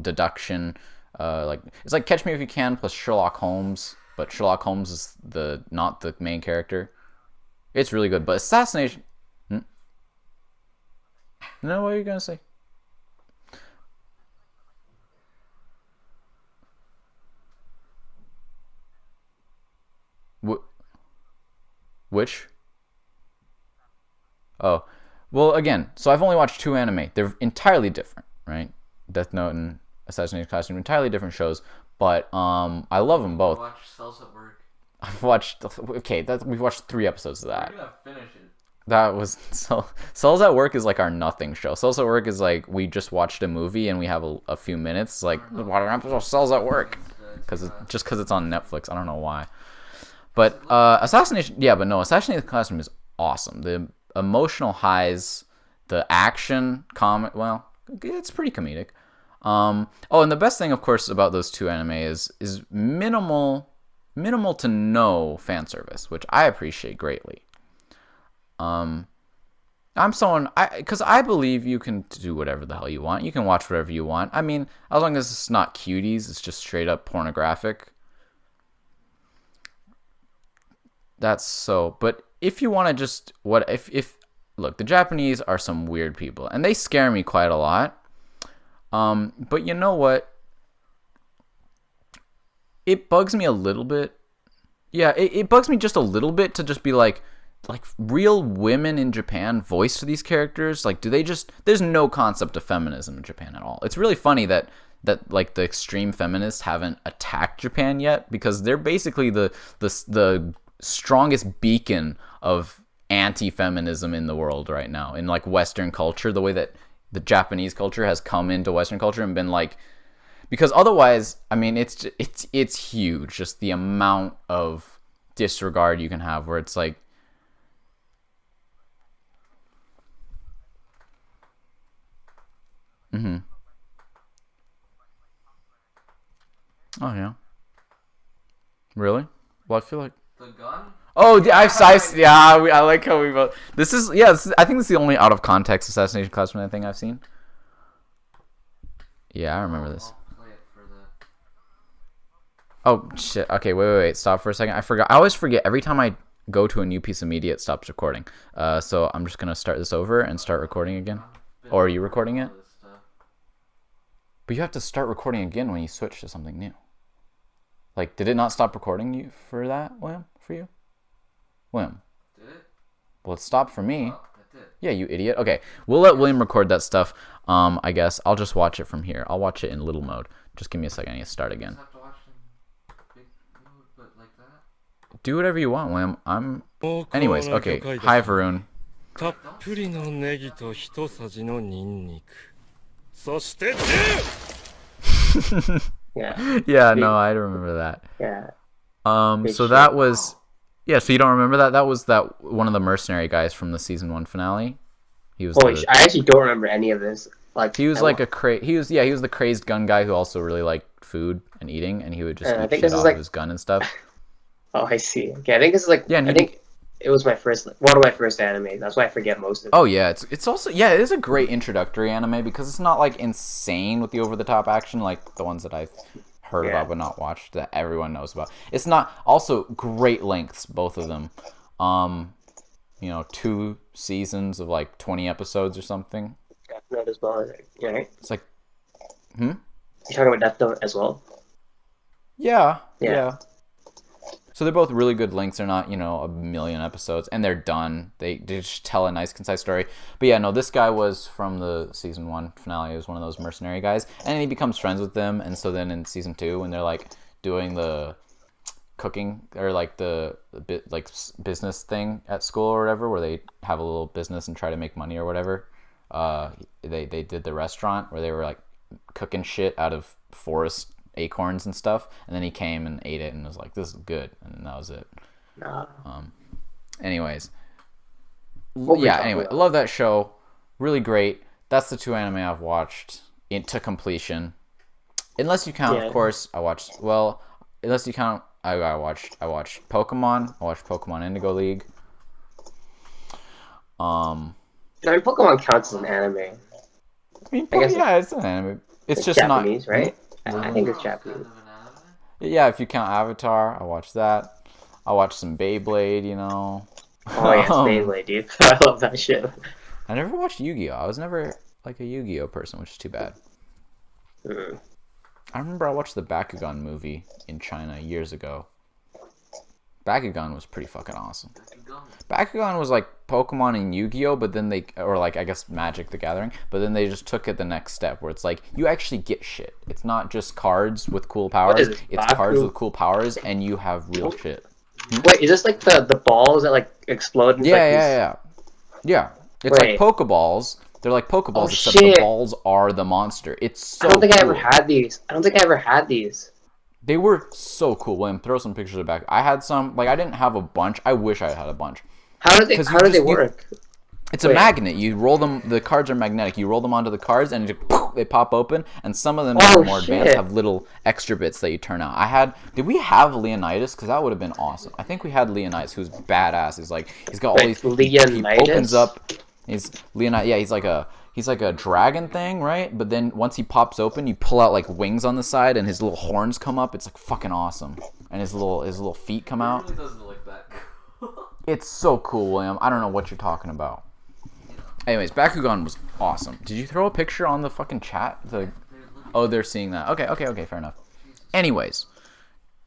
deduction. Like it's like Catch Me If You Can plus Sherlock Holmes, but Sherlock Holmes is not the main character. It's really good. But Assassination. No, what are you gonna say? Which? Oh, well, again, so I've only watched 2 anime. They're entirely different, right? Death Note and Assassination Classroom, entirely different shows, but I love them both. Watch Cells at Work. I've watched, we've watched 3 episodes of that. We're gonna finish it. That was, Cells at Work is like our nothing show. Cells at Work is like, we just watched a movie and we have a few minutes. It's like, what an episode of Cells at Work? Because it's on Netflix. I don't know why. But Assassination Classroom is awesome. The emotional highs, the action, well, it's pretty comedic. And the best thing, of course, about those 2 anime is minimal to no fan service, which I appreciate greatly. Because I believe you can do whatever the hell you want. You can watch whatever you want. I mean, as long as it's not cuties, it's just straight up pornographic. That's so. But if you want to just look, the Japanese are some weird people, and they scare me quite a lot. But you know what? It bugs me a little bit Yeah, it bugs me just a little bit to just be like real women in Japan voice these characters. Like, do they just? There's no concept of feminism in Japan at all. It's really funny that like the extreme feminists haven't attacked Japan yet, because they're basically the strongest beacon of anti-feminism in the world right now in like Western culture. The way that the Japanese culture has come into Western culture and been like, because otherwise, I mean, it's huge. Just the amount of disregard you can have, where it's like, oh yeah, really? Well, I feel like The gun? oh, I like how we both. This is I think this is the only out of context assassination classroom thing I've seen. Yeah, I remember this. I'll play it for the... Oh shit. Okay, wait. Stop for a second. I forgot. I always forget every time I go to a new piece of media, it stops recording. So I'm just gonna start this over and start recording again. Or are you recording it? But you have to start recording again when you switch to something new. Like, did it not stop recording you for that, William? For you, William? Did it? Well, it stopped for me. Oh, that did. Yeah, you idiot. Okay, we'll let William record that stuff. I guess I'll just watch it from here. I'll watch it in little mode. Just give me a second. I need to start again. Just have to watch in big mode, but like that? Do whatever you want, William. Anyways, okay. Hi, Varun. たっぷりのネギと一さじのニンニク。そして、 Yeah. Yeah, no, I remember that. Yeah. So that was, yeah. So you don't remember that? That was that one of the mercenary guys from the season 1 finale. He was. Holy I actually don't remember any of this. Like, he was like he was the crazed gun guy who also really liked food and eating, and he would just I eat think shit this is off like- of his gun and stuff. Oh, I see. Okay, I think this is like. Yeah, and I think it was one of my first animes. That's why I forget most of it. Oh yeah, it's also it is a great introductory anime because it's not like insane with the over the top action like the ones that I've heard Yeah. about but not watched that everyone knows about. It's not also great lengths, both of them. 2 seasons of like 20 episodes or something. Death Note as well. Right? It's like, You talking about Death Note as well? yeah. Yeah. So they're both really good lengths. They're not, a million episodes, and they're done. They just tell a nice, concise story. But yeah, no, this guy was from the season 1 finale. He was one of those mercenary guys, and he becomes friends with them. And so then in season 2, when they're like doing the cooking or like the bit like business thing at school or whatever, where they have a little business and try to make money or whatever, they did the restaurant where they were like cooking shit out of forest acorns and stuff, and then he came and ate it and was like, this is good, and that was it. Anyways, anyway, I love that show, really great. That's the 2 anime I've watched to completion, unless you count of course I watched I watched Pokemon. I watched Pokemon Indigo League. I mean, Pokemon counts as an anime. I mean, I guess it's an anime. It's just Japanese, not right? I think it's Kind Japanese. of an anime? Yeah, if you count Avatar, I watched that. I watched some Beyblade, Oh yeah, it's Um, Beyblade, dude. I love that shit. I never watched Yu-Gi-Oh! I was never like a Yu-Gi-Oh! person, which is too bad. Mm. I remember I watched the Bakugan movie in China years ago. Bakugan was pretty fucking awesome. Bakugan was like Pokemon and Yu-Gi-Oh! But then I guess Magic the Gathering, but then they just took it the next step where it's like, you actually get shit. It's not just cards with cool powers, is it, it's Baku? cards with cool powers, and you have real shit. Wait, is this like the balls that like explode? Into, like, Yeah. It's Wait. like Pokeballs. They're like Pokeballs, Oh, except the shit. balls are the monster. It's so I don't think I ever cool. had these. They were so cool. William, throw some pictures back. I had some. Like, I didn't have a bunch. I wish I had a bunch. How do they 'Cause how do they you- work? It's a Wait. magnet. You roll them. The cards are magnetic. You roll them onto the cards, and they pop open. And some of them Oh, that are more advanced shit. have little extra bits that you turn out. Did we have Leonidas? Because that would have been awesome. I think we had Leonidas, who's badass. He's got all Wait, these. Leonidas? He opens up. He's Leonidas. Yeah, he's like a dragon thing, right? But then once he pops open, you pull out like wings on the side, and his little horns come up. It's like fucking awesome, and his little feet come It out. really doesn't look that cool. It's so cool, William. I don't know what you're talking about. Anyways, Bakugan was awesome. Did you throw a picture on the fucking chat? Oh, they're seeing that. Okay, fair enough. Anyways,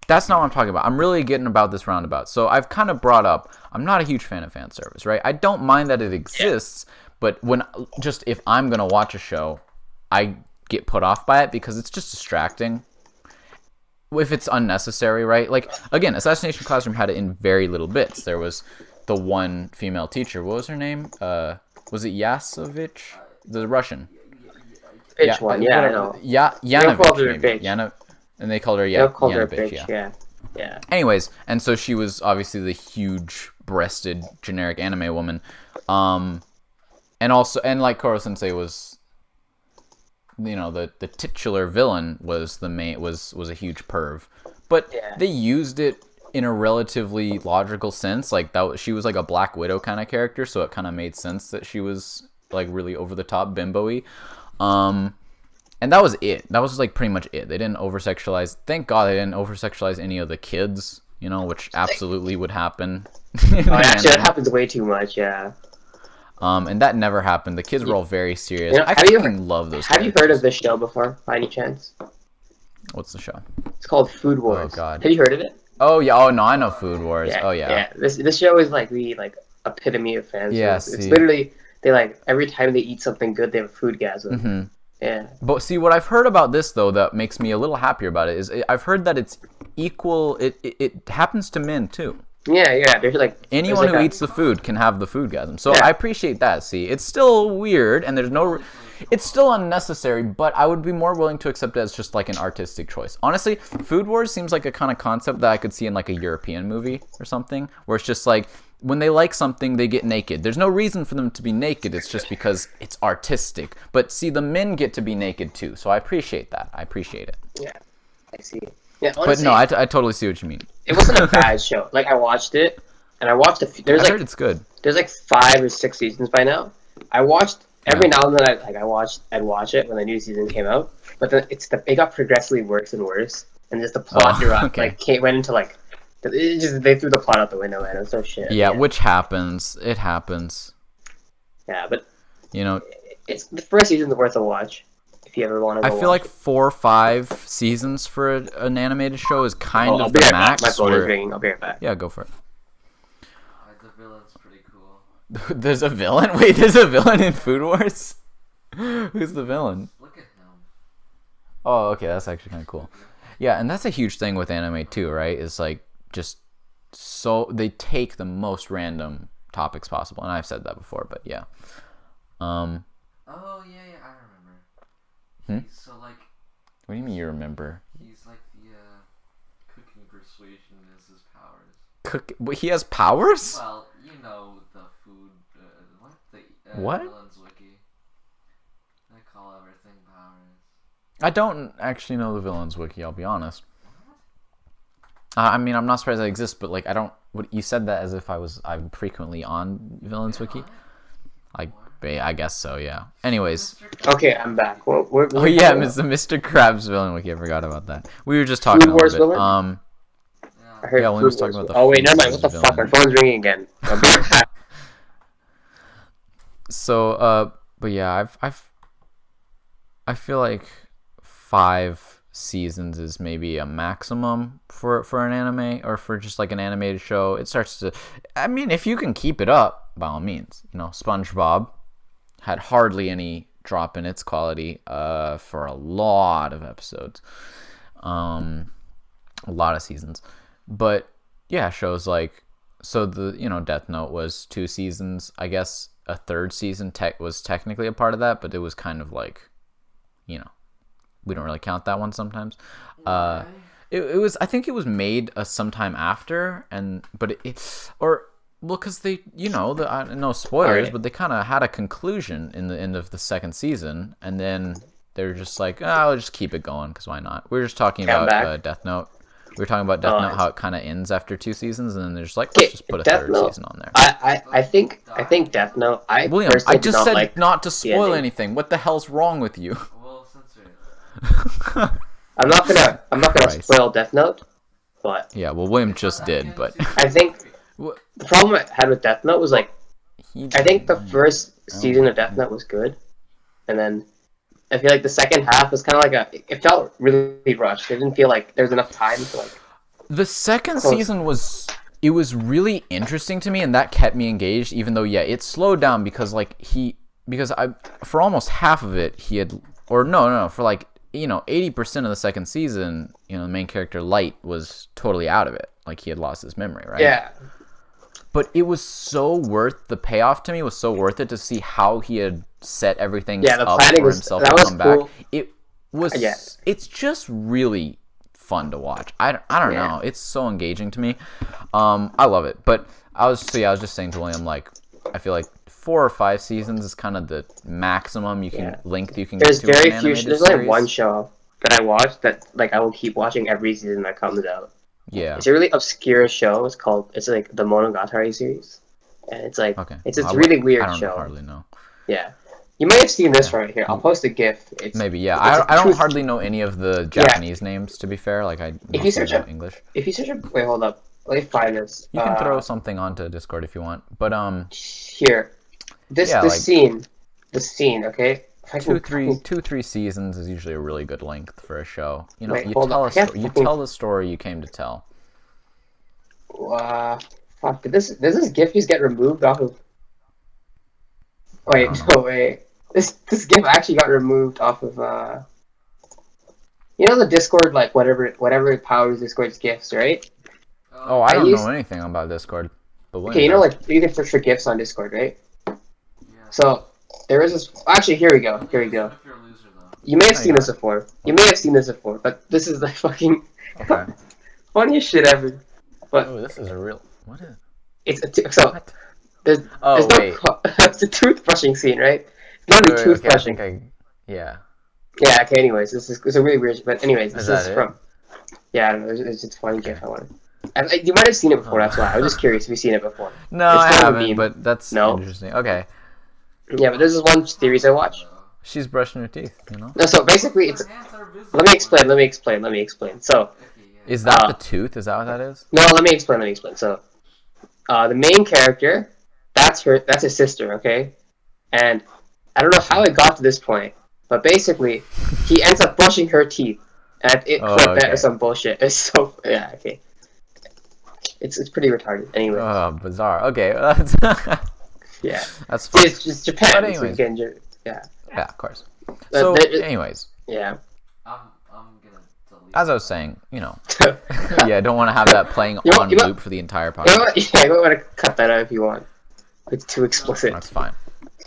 That's not what I'm talking about. I'm really getting about this roundabout. So I've kind of brought up, I'm not a huge fan of fan service, right? I don't mind that it exists, but if I'm going to watch a show, I get put off by it because it's just distracting. If it's unnecessary, right? Like, again, Assassination Classroom had it in very little bits. There was the one female teacher. What was her name? Was it Yasovich? The Russian. Bitch one, yeah, I know. Yanovich, maybe. And they called her Yanovich, yeah. Anyways, and so she was obviously the huge-breasted generic anime woman. And like Koro Sensei was, the titular villain was was a huge perv. But they used it in a relatively logical sense. Like she was like a Black Widow kind of character, so it kind of made sense that she was like really over the top bimbo-y. And that was it. That was like pretty much it. They didn't over-sexualize. Thank God they didn't over-sexualize any of the kids, which absolutely would happen. Actually, that happens way too much, yeah. And that never happened. The kids were all very serious. I love those Have you heard of this show before, by any chance? What's the show? It's called Food Wars. Oh, God. Have you heard of it? Oh, yeah. Oh, no, I know Food Wars. Yeah, oh, yeah. Yeah, this show is like the epitome of fans. Yeah, it's literally, they every time they eat something good, they have a foodgasm. Mm-hmm. Yeah. But see, what I've heard about this, though, that makes me a little happier about it, is I've heard that it's equal, it happens to men, too. Yeah, there's anyone who eats the food can have the foodgasm. So I appreciate that, see. It's still weird, and it's still unnecessary, but I would be more willing to accept it as just like an artistic choice. Honestly, Food Wars seems like a kind of concept that I could see in like a European movie or something, where it's just like, when they like something, they get naked. There's no reason for them to be naked. It's just because it's artistic. But see, the men get to be naked too. So I appreciate that. I appreciate it. Yeah, I see. Yeah, honestly, but no, I totally see what you mean. It wasn't a bad show. Like, I watched it, and I watched I heard it's good. There's 5 or 6 seasons by now. I watched every now and then. I'd watch it when the new season came out. But then it got progressively worse and worse, and just the plot went into they threw the plot out the window, man. It was so shit. Yeah, which happens. It happens. Yeah, but it's the first season's worth a watch if you ever want to. I feel like 4 or 5 seasons for an animated show is kind of the max. My phone is ringing. I'll be right back. Yeah, go for it. The villain's pretty cool. There's a villain? Wait, there's a villain in Food Wars? Who's the villain? Look at him. Oh, okay, that's actually kind of cool. Yeah, and that's a huge thing with anime too, right? It's like just so they take the most random topics possible, and I've said that before, but yeah. Oh yeah, I remember. So what do you mean you remember? He's like the cooking persuasion is his powers. But he has powers? Well, the food. What? Villains wiki. They call everything powers. I don't actually know the villains wiki. I'll be honest. I mean, I'm not surprised that exists, but like, I don't. You said that as if I'm frequently on villains wiki. I guess so. Yeah. Anyways. Okay, I'm back. Mr. Krabs villain wiki. I forgot about that. We were just talking about it. I heard when we was talking about the. Oh wait, never mind. What the fuck? My phone's ringing again. I'll be right back. So, but yeah, I feel like 5 seasons is maybe a maximum for an anime or for just like an animated show. It starts to, I mean, if you can keep it up, by all means. SpongeBob had hardly any drop in its quality for a lot of episodes, a lot of seasons. But yeah, shows like, so the Death Note was 2 seasons. I guess a 3rd season was technically a part of that, but it was kind of like, we don't really count that one sometimes. It was, I think it was made sometime after, because they, no spoilers, but they kind of had a conclusion in the end of the 2nd season, and then they're just like, I'll just keep it going, because why not? We were just talking about Death Note. We were talking about Death Note, how it kind of ends after 2 seasons, and then they're just like, let's just put a 3rd season on there. I think Death Note. William, I just said not to spoil anything. What the hell's wrong with you? We'll censor it. I'm not gonna spoil Death Note, but yeah, well, William just did, but I think the problem I had with Death Note was I think the first season of Death Note was good, and then I feel like the second half was kind of it felt really rushed. It didn't feel like there was enough time to The second season was really interesting to me, and that kept me engaged. Even though it slowed down because for almost half of it he had, or no for 80% of the second season, the main character Light was totally out of it, like he had lost his memory, right? Yeah. But it was so worth the payoff to me. Was so worth it to see how he had set everything up for himself to come back. It was. Yeah. It's just really fun to watch. I don't know. It's so engaging to me. I love it. But I was just saying to William, like, I feel like 4 or 5 seasons is kind of the maximum length you can get to. There's very few. There's only one show that I watched that I will keep watching every season that comes out. Yeah. It's a really obscure show. It's like the Monogatari series, and it's like it's a really weird show. I hardly know. Yeah. You might have seen this right here. I'll post a GIF. Maybe, I don't hardly know any of the Japanese names, to be fair. Like, if you search up English. If you search up, wait, hold up. Let me find this. You can throw something onto Discord if you want, but here, this scene, okay. 2-3 seasons is usually a really good length for a show. You tell the story you came to tell. Fuck! Did this GIF just get removed off of? Wait, no way. This GIF actually got removed off of the Discord, like whatever powers Discord's GIFs, right? Oh, I don't know anything about Discord. But okay, like you can search for GIFs on Discord, right? Yeah. So there is this. Actually, here we go. You may have seen this before. But this is the fucking funniest shit ever. But this is a real. What is? It's there's it's a toothbrushing scene, right? It's literally toothbrushing. Yeah. Okay. Anyways, it's a really weird. But anyways, this is from. Yeah, I don't know. It's just a funny GIF I wanted. You might have seen it before. That's why I was just curious if you've seen it before. No, I haven't. But that's interesting. Okay. Yeah, but this is one series I watch. She's brushing her teeth, No, so basically it's. Let me explain. So. Is that the tooth? Is that what that is? No, let me explain. So, the main character, that's his sister, okay? And I don't know how it got to this point, but basically, he ends up brushing her teeth, and it clipped or some bullshit. It's so okay. It's pretty retarded. Anyway. Oh, bizarre. Okay, yeah, that's fine. It's just Japan. But anyways, yeah, of course. So, anyways. Yeah. As I was saying, I don't want to have that playing on loop for the entire podcast. You might want to cut that out if you want. It's too explicit. That's fine.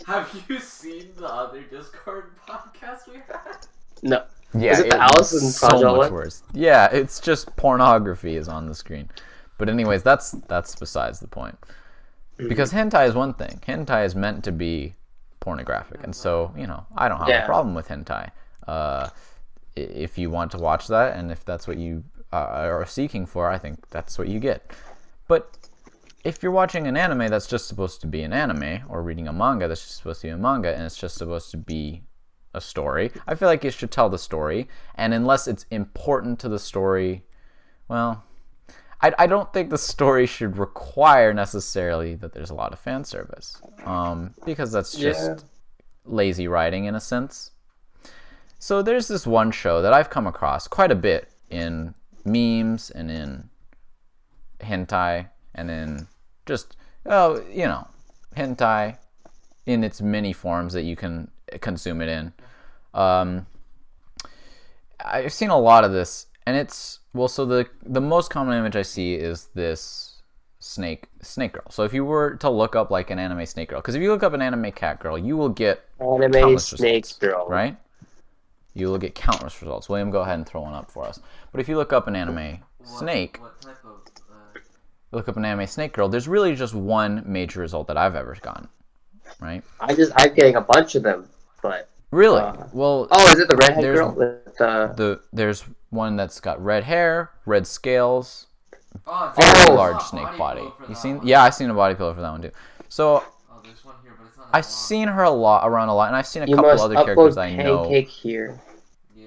Have you seen the other Discord podcast we had? No. Yeah, is it the Alice and so much worse. Yeah, it's just pornography is on the screen. But anyways, that's besides the point. Because hentai is one thing. Hentai is meant to be pornographic, and so I don't have a problem with hentai. If you want to watch that, and if that's what you are seeking for, I think that's what you get. But if you're watching an anime that's just supposed to be an anime, or reading a manga that's just supposed to be a manga, and it's just supposed to be a story, I feel like you should tell the story. And unless it's important to the story, well, I don't think the story should require necessarily that there's a lot of fan service, because that's just lazy writing in a sense. So there's this one show that I've come across quite a bit in memes and in hentai and in just, hentai in its many forms that you can consume it in. I've seen a lot of this, and it's, so the most common image I see is this snake girl. So if you were to look up like an anime snake girl, because if you look up an anime cat girl, you will get anime snake girl, right? You will get countless results. William, go ahead and throw one up for us. But if you look up an anime snake, look up an anime snake girl, there's really just one major result that I've ever gotten, right? I'm getting a bunch of them, but really, well. Oh, is it the redhead girl? With, there's one that's got red hair, red scales, very large snake body. You seen? Yeah, I've seen a body pillow for that one too. So. There's one here, but it's not I've seen her around a lot, and I've seen a couple other characters I know here.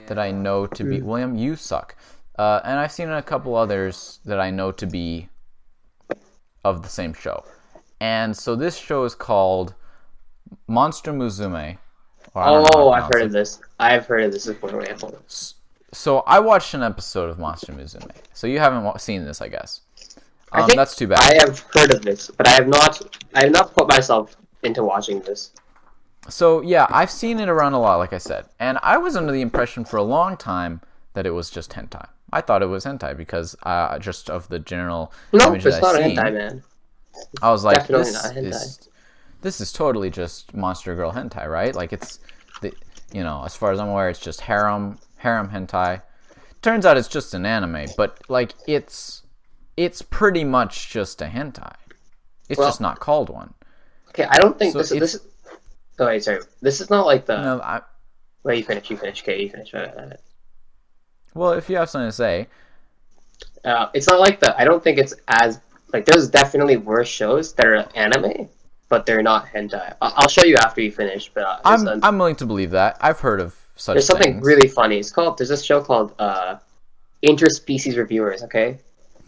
that I know to be William. You suck, and I've seen a couple others that I know to be of the same show. And so this show is called Monster Musume. I've heard of this. I've heard of this before. So I watched an episode of Monster Musume. So you haven't seen this, I guess. I think That's too bad. I have heard of this, but I have not put myself into watching this. So yeah, I've seen it around a lot, like I said, and I was under the impression for a long time that it was just hentai. I thought it was hentai because just of the general image it's that not I a seen. hentai, man. I was like, Definitely not hentai. This is totally just monster girl hentai, right? Like it's as far as I'm aware, it's just harem hentai. Turns out it's just an anime, but like it's pretty much just a hentai. It's just not called one. Okay, I don't think this is. Oh wait, sorry. This is not like the. No, Well, you finish. Okay, you finish. Well, if you have something to say. It's not like the. I don't think it's as like. There's definitely worse shows that are anime, but they're not hentai. I'll show you after you finish. But I'm willing to believe that. I've heard of such. There's something things. really funny. There's this show called Interspecies Reviewers. Okay.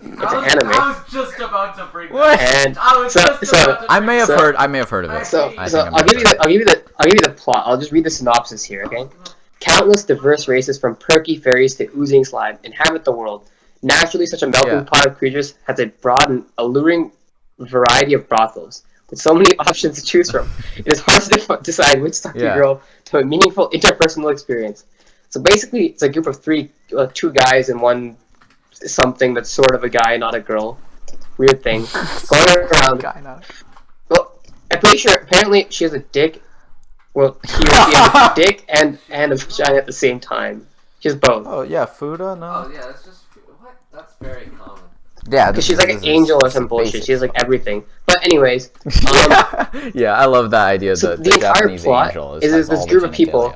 It's an anime. I was just about to bring What? And I may have heard of it. So I'll give you the plot. I'll just read the synopsis here, okay? Countless diverse races from perky fairies to oozing slime inhabit the world. Naturally, such a melting pot of creatures has a broad and alluring variety of brothels. With so many options to choose from, it is hard to decide which sucky girl to a meaningful interpersonal experience. So basically, it's a group of two guys and one something that's sort of a guy, not a girl. Weird thing. Going around. Well, I'm pretty sure. Apparently, she has a dick. Well, he has a dick and a vagina at the same time. She has both. Oh yeah, Fuda. No. Oh yeah, it's just what? That's very common. Yeah, because she's like an angel or some bullshit. She has like everything. But anyways, yeah, I love that idea. So the entire Japanese plot angel is this group of people.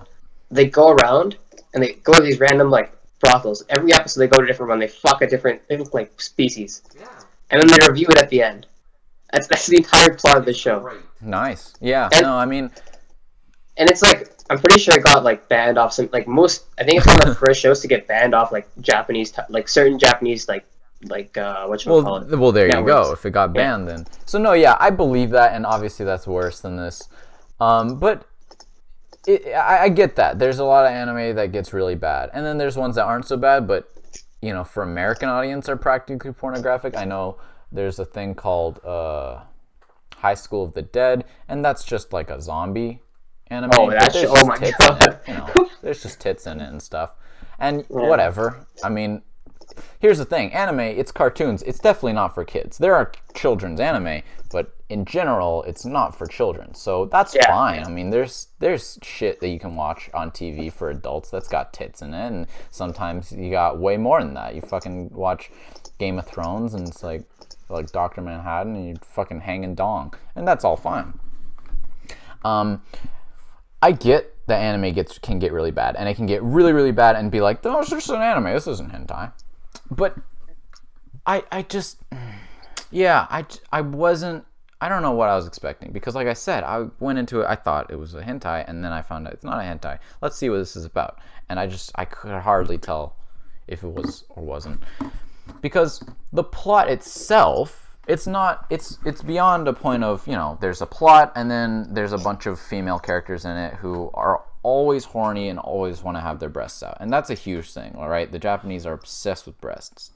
They go around and they go to these random like brothels. Every episode they go to a different one. They fuck a different. They look like species. Yeah. And then they review it at the end. That's the entire plot of the show. Right. Nice. Yeah. I mean. And it's like, I'm pretty sure it got like banned off some, like most, I think it's one of the first shows to get banned off like Japanese, like certain Japanese, call it? Well, there networks. you go. If it got banned, then. So no, yeah, I believe that, and obviously that's worse than this. But I get that. There's a lot of anime that gets really bad, and then there's ones that aren't so bad, but for American audience are practically pornographic. I know there's a thing called High School of the Dead, and that's just like a zombie anime. Oh, oh my god! There's just tits in it and stuff, and whatever. I mean, here's the thing: anime, it's cartoons. It's definitely not for kids. There are children's anime, but in general, it's not for children. So that's fine. I mean, there's shit that you can watch on TV for adults that's got tits in it, and sometimes you got way more than that. You fucking watch Game of Thrones, and it's like Dr. Manhattan, and you're fucking hanging dong, and that's all fine. I get that anime can get really bad, and it can get really, really bad and be like, "Oh, it's just an anime. This isn't hentai." But I wasn't. I don't know what I was expecting because, like I said, I went into it. I thought it was a hentai, and then I found out it's not a hentai. Let's see what this is about, and I could hardly tell if it was or wasn't because the plot itself. It's beyond a point of, there's a plot and then there's a bunch of female characters in it who are always horny and always want to have their breasts out. And that's a huge thing, all right? The Japanese are obsessed with breasts.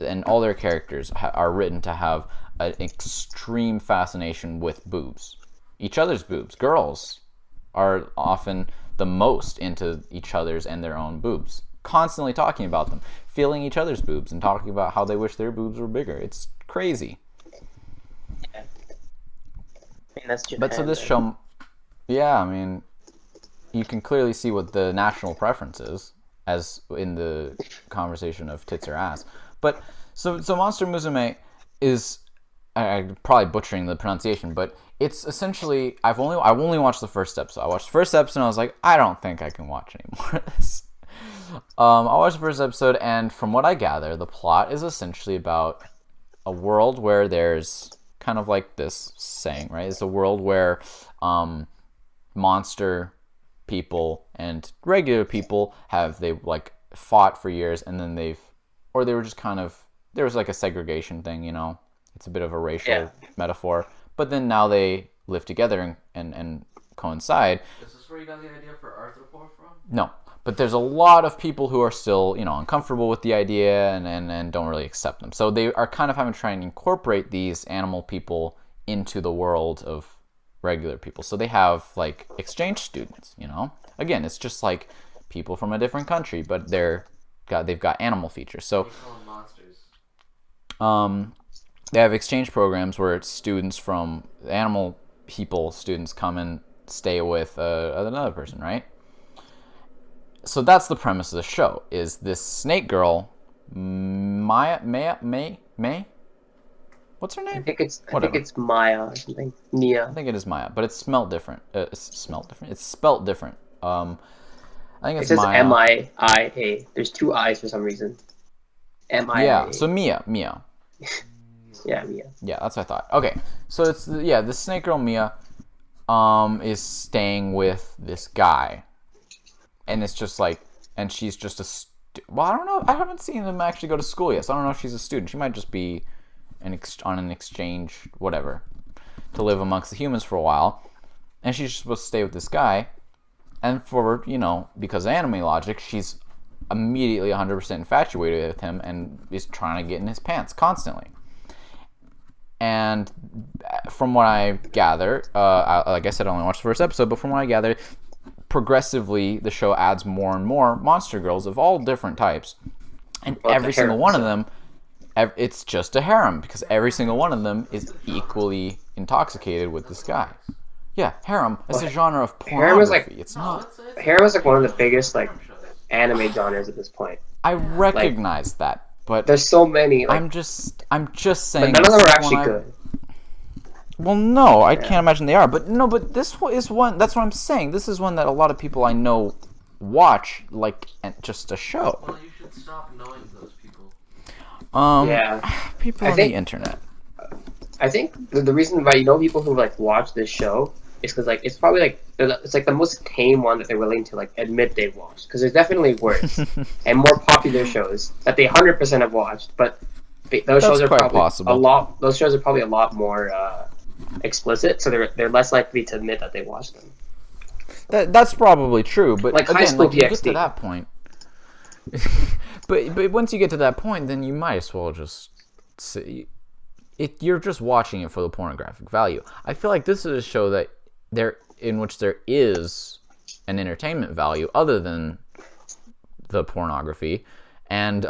And all their characters are written to have an extreme fascination with boobs. Each other's boobs. Girls are often the most into each other's and their own boobs. Constantly talking about them, feeling each other's boobs and talking about how they wish their boobs were bigger. It's crazy. Yeah. I mean, that's Japan, but so this show, I mean, you can clearly see what the national preference is, as in the conversation of tits or ass. But so Monster Musume is, I'm probably butchering the pronunciation, but it's essentially I've only watched the first episode. I watched the first episode and I was like, I don't think I can watch any more of this. I watched the first episode, and from what I gather, the plot is essentially about a world where there's kind of like this saying, right? It's a world where monster people and regular people they fought for years, and then they were just kind of, there was like a segregation thing, it's a bit of a racial metaphor, but then now they live together and coincide. Is this where you got the idea for arthropore from? No. But there's a lot of people who are still, uncomfortable with the idea and don't really accept them. So they are kind of having to try and incorporate these animal people into the world of regular people. So they have like exchange students, Again, it's just like people from a different country, but they've got animal features. So they have exchange programs where it's students from animal people, students come and stay with another person, right? So that's the premise of the show, is this snake girl, May? What's her name? I think it's Maya or something. Mia. I think it is Maya, but it's spelled different. It's spelled different. I think it's It says Maya. Mia. There's 2 I's for some reason. Mia. Yeah, so Mia. Yeah, Mia. Yeah, that's what I thought. Okay, so it's the snake girl Mia is staying with this guy. And it's just like, and she's just well, I don't know. I haven't seen them actually go to school yet, so I don't know if she's a student. She might just be on an exchange, whatever, to live amongst the humans for a while. And she's supposed to stay with this guy. And for, because of anime logic, she's immediately 100% infatuated with him and is trying to get in his pants constantly. And from what I gather, like I said, I only watched the first episode, but from what I gather, progressively the show adds more and more monster girls of all different types, and every single one of them, it's just a harem, because every single one of them is equally intoxicated with this guy. Yeah, harem. It's a genre of pornography. It's not. Harem is like one of the biggest like anime genres at this point. I recognize that, but there's so many. Like, I'm just saying. But none of them are actually good. Well, no, I can't imagine they are. But this is one. That's what I'm saying. This is one that a lot of people I know watch, like just a show. Well, you should stop knowing those people. People on the internet. I think the reason why people who like watch this show is because like it's probably like it's like the most tame one that they're willing to like admit they've watched. Because there's definitely worse and more popular shows that they 100% have watched, but those shows are probably possible. a lot. Those shows are probably a lot more explicit, so they're less likely to admit that they watched them. That's probably true, but like again, you get to that point. but once you get to that point, then you might as well just see it. You're just watching it for the pornographic value. I feel like this is a show that in which there is an entertainment value other than the pornography, and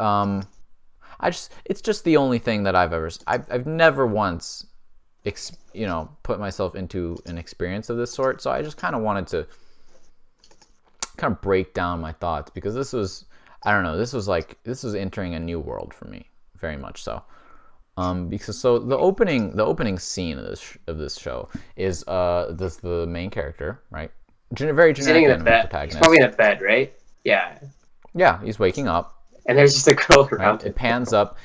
it's just the only thing that I've never once put myself into an experience of this sort. So I just kind of wanted to kind of break down my thoughts, because this was entering a new world for me, very much so. Because the opening scene of this show is the main character, right? Very generic anime protagonist. He's probably in a bed, right? Yeah. Yeah, he's waking up. And there's just a girl around. Right? It pans up.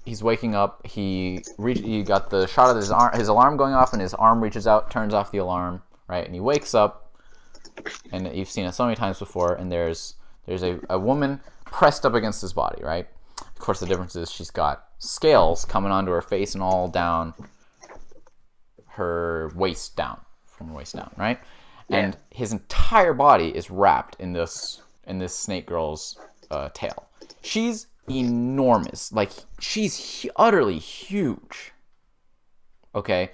He's waking up. He got the shot of his alarm going off, and his arm reaches out, turns off the alarm, right? And he wakes up, and you've seen it so many times before. And there's a woman pressed up against his body, right? Of course, the difference is she's got scales coming onto her face and all down her waist down, from her waist down, right? Yeah. And his entire body is wrapped in this snake girl's tail. She's enormous. Like, she's utterly huge. Okay?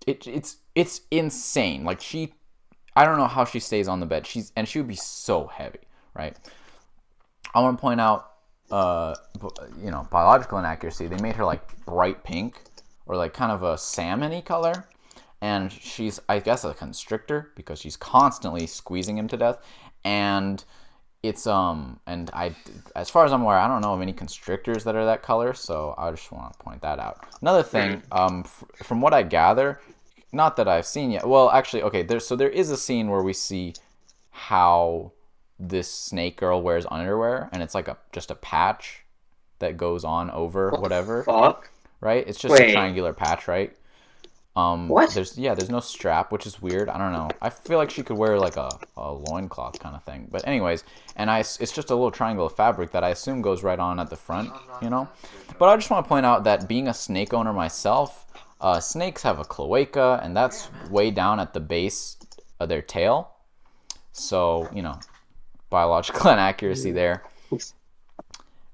It's insane. Like, I don't know how she stays on the bed. She would be so heavy, right? I want to point out, biological inaccuracy. They made her like bright pink, or like kind of a salmon-y color, and she's, I guess, a constrictor because she's constantly squeezing him to death. And it's as far as I'm aware, I don't know of any constrictors that are that color, so I just want to point that out. Another thing, from what I gather, not that I've seen yet. Well, actually, okay. There is a scene where we see how this snake girl wears underwear, and it's like just a patch that goes on over whatever. Fuck? Right? It's just a triangular patch, right? What? There's no strap, which is weird. I don't know. I feel like she could wear like a loincloth kind of thing. But anyways, it's just a little triangle of fabric that I assume goes right on at the front, But I just want to point out that being a snake owner myself, snakes have a cloaca, and that's way down at the base of their tail. So, biological inaccuracy there.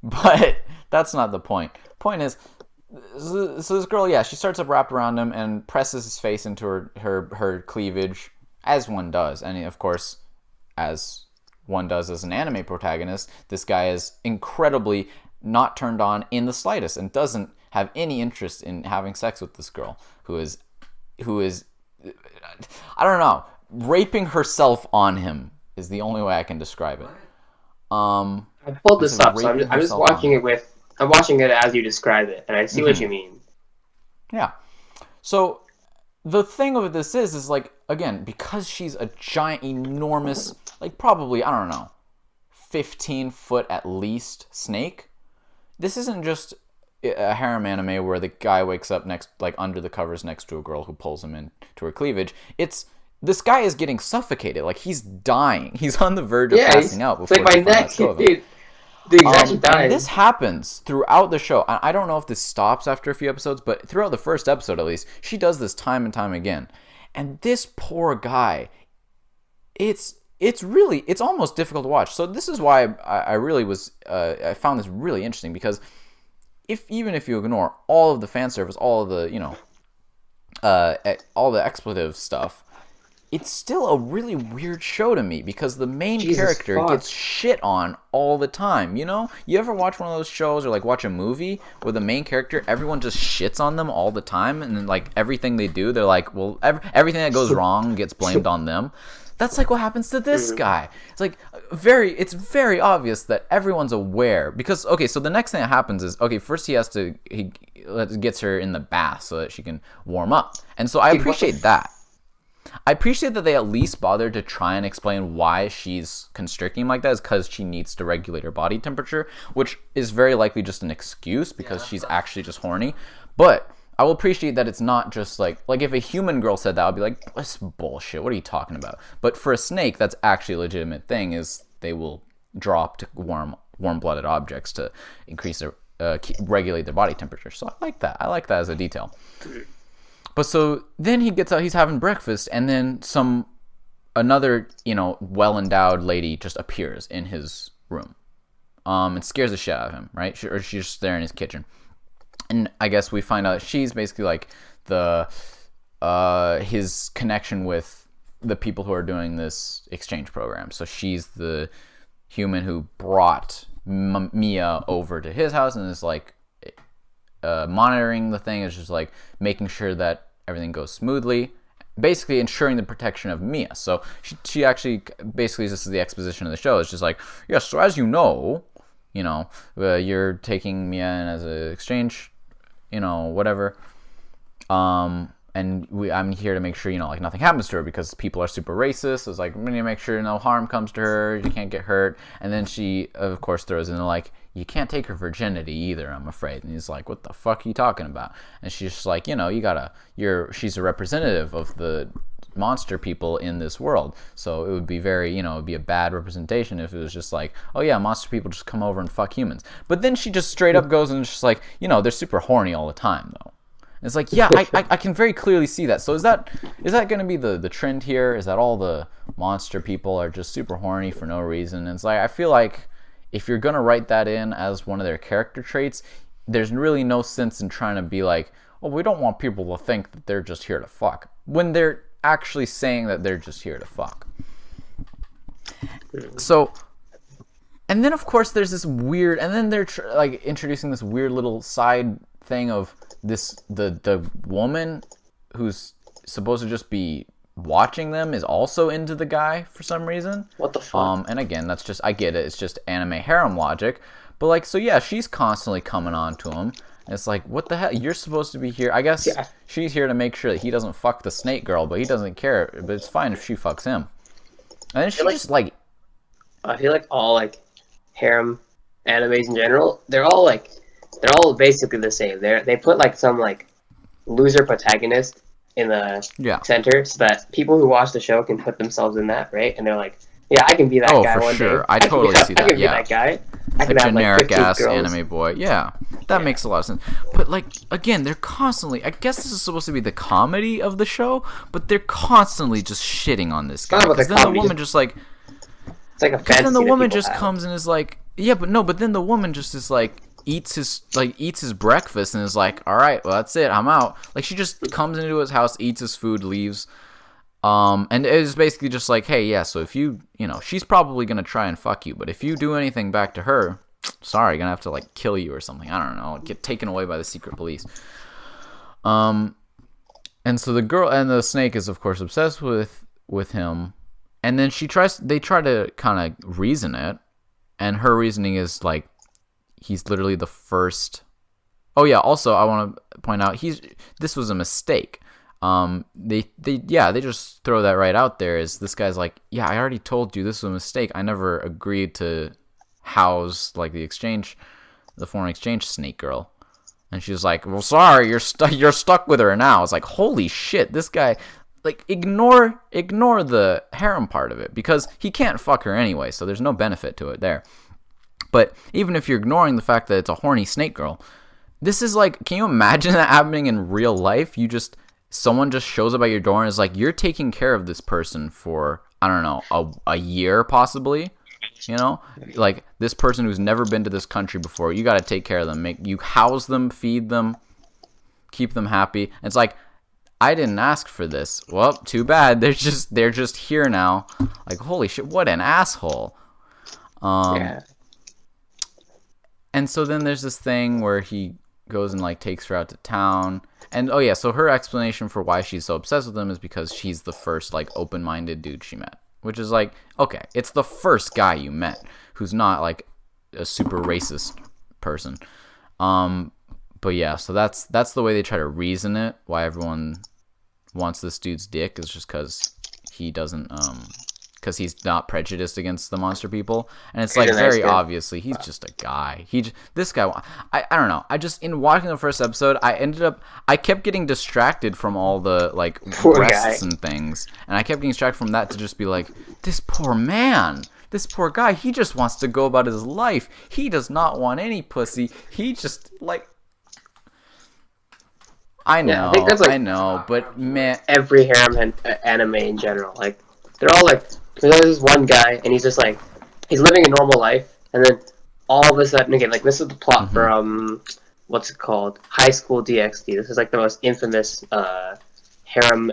But that's not the point. Point is, so this girl, she starts up wrapped around him and presses his face into her cleavage, as one does. And of course, as one does as an anime protagonist, this guy is incredibly not turned on in the slightest and doesn't have any interest in having sex with this girl who is I don't know, raping herself on him is the only way I can describe it. I pulled this up, so I'm just watching it I'm watching it as you describe it, and I see what you mean. Yeah. So the thing of this is like, again, because she's a giant, enormous, like probably, I don't know, 15 foot at least snake. This isn't just a harem anime where the guy wakes up under the covers next to a girl who pulls him into her cleavage. This guy is getting suffocated. Like, he's dying. He's on the verge of passing out before my neck, dude. He's actually dying. And this happens throughout the show. I don't know if this stops after a few episodes, but throughout the first episode, at least, she does this time and time again. And this poor guy, it's almost difficult to watch. So this is why I found this really interesting, because even if you ignore all of the fan service, all of the all the expletive stuff, it's still a really weird show to me, because the main character gets shit on all the time. You ever watch one of those shows or like watch a movie where the main character, everyone just shits on them all the time, and then like everything they do, they're like, well, everything that goes wrong gets blamed on them. That's like what happens to this guy. It's like it's very obvious that everyone's aware, because so the next thing that happens is, first he gets her in the bath so that she can warm up. And so I appreciate that. I appreciate that they at least bothered to try and explain why she's constricting like that, is because she needs to regulate her body temperature, which is very likely just an excuse because she's actually just horny. But I will appreciate that it's not just like if a human girl said that, I'd be like, that's bullshit, what are you talking about? But for a snake, that's actually a legitimate thing, is they will drop to warm-blooded objects to increase their regulate their body temperature. So I like that as a detail. But so then he gets out, he's having breakfast, and then another well-endowed lady just appears in his room, and scares the shit out of him, right? She's just there in his kitchen. And I guess we find out she's basically like his connection with the people who are doing this exchange program. So she's the human who brought Mia over to his house and is like monitoring the thing, is just like making sure that everything goes smoothly, basically ensuring the protection of Mia. So she actually basically, this is the exposition of the show. It's just like, yes, so as you're taking Mia in as an exchange, whatever. And I'm here to make sure, nothing happens to her, because people are super racist. It's like, we need to make sure no harm comes to her. You can't get hurt. And then she, of course, throws in like, you can't take her virginity either, I'm afraid. And he's like, what the fuck are you talking about? And she's just like, she's a representative of the monster people in this world. So it would be it would be a bad representation if it was just like, oh yeah, monster people just come over and fuck humans. But then she just straight up goes and just like, they're super horny all the time though. And it's like, yeah, I can very clearly see that. So is that going to be the trend here? Is that all the monster people are just super horny for no reason? And it's like, I feel like if you're going to write that in as one of their character traits, there's really no sense in trying to be like, well, we don't want people to think that they're just here to fuck, when they're actually saying that they're just here to fuck. So, and then of course there's this weird, and then they're introducing this weird little side thing of the woman who's supposed to just be watching them is also into the guy for some reason. What the fuck? And again, that's just, I get it, it's just anime harem logic, but so yeah, she's constantly coming on to him. And it's like, what the hell? You're supposed to be here. I guess she's here to make sure that he doesn't fuck the snake girl, but he doesn't care. But it's fine if she fucks him. And then she just I feel like all harem animes in general, they're all basically the same. They put some loser protagonist in the center, so that people who watch the show can put themselves in that, right? And they're like, yeah, I can be that guy for one sure. day. I totally see that. I can be that guy. I could have like generic 15 ass girls. anime boy. Yeah, that makes a lot of sense. But like again, they're constantly. I guess this is supposed to be the comedy of the show, but they're constantly just shitting on this guy. not about the Because then the comedy, woman just like. It's like a Because fantasy. then the that woman people just have. comes and is like, yeah, but no, but then the woman just is like eats his breakfast and is like, all right, well that's it, I'm out. Like she just comes into his house, eats his food, leaves. And it was basically just like, hey, yeah, so if you know, she's probably gonna try and fuck you, but if you do anything back to her, sorry, gonna have to like kill you or something. I don't know, get taken away by the secret police. And so the girl and the snake is of course obsessed with him. And then they try to kind of reason it, and her reasoning is like, he's literally the first. Oh yeah, also I want to point out this was a mistake. They just throw that right out there. Is this guy's like, yeah, I already told you this was a mistake. I never agreed to house like the foreign exchange snake girl. And she's like, well, sorry, you're stuck with her now. It's like, holy shit, this guy. Like, ignore the harem part of it, because he can't fuck her anyway, so there's no benefit to it there. But even if you're ignoring the fact that it's a horny snake girl, this is like, can you imagine that happening in real life? Someone just shows up at your door and is like, you're taking care of this person for, I don't know, a year possibly, you know? Like, this person who's never been to this country before, you gotta take care of them, you house them, feed them, keep them happy. And it's like, I didn't ask for this. Well, too bad. They're just here now. Like, holy shit, what an asshole. Yeah. And so then there's this thing where he goes and like takes her out to town. And oh yeah, so her explanation for why she's so obsessed with him is because he's the first like open-minded dude she met. Which is like, okay, it's the first guy you met who's not like a super racist person. But yeah, so that's the way they try to reason it. Why everyone wants this dude's dick is just because he doesn't, because he's not prejudiced against the monster people, and it's like very obviously he's just a guy. This guy, I don't know. In watching the first episode, I kept getting distracted from all the like breasts and things, and I kept getting distracted from that to just be like, this poor man. This poor guy, he just wants to go about his life. He does not want any pussy. He just like. I know, I think that's like I know, but man, every harem anime in general, like they're all like, there's this one guy and he's just like, he's living a normal life, and then all of a sudden, again, like this is the plot for what's it called, High School DxD. This is like the most infamous harem,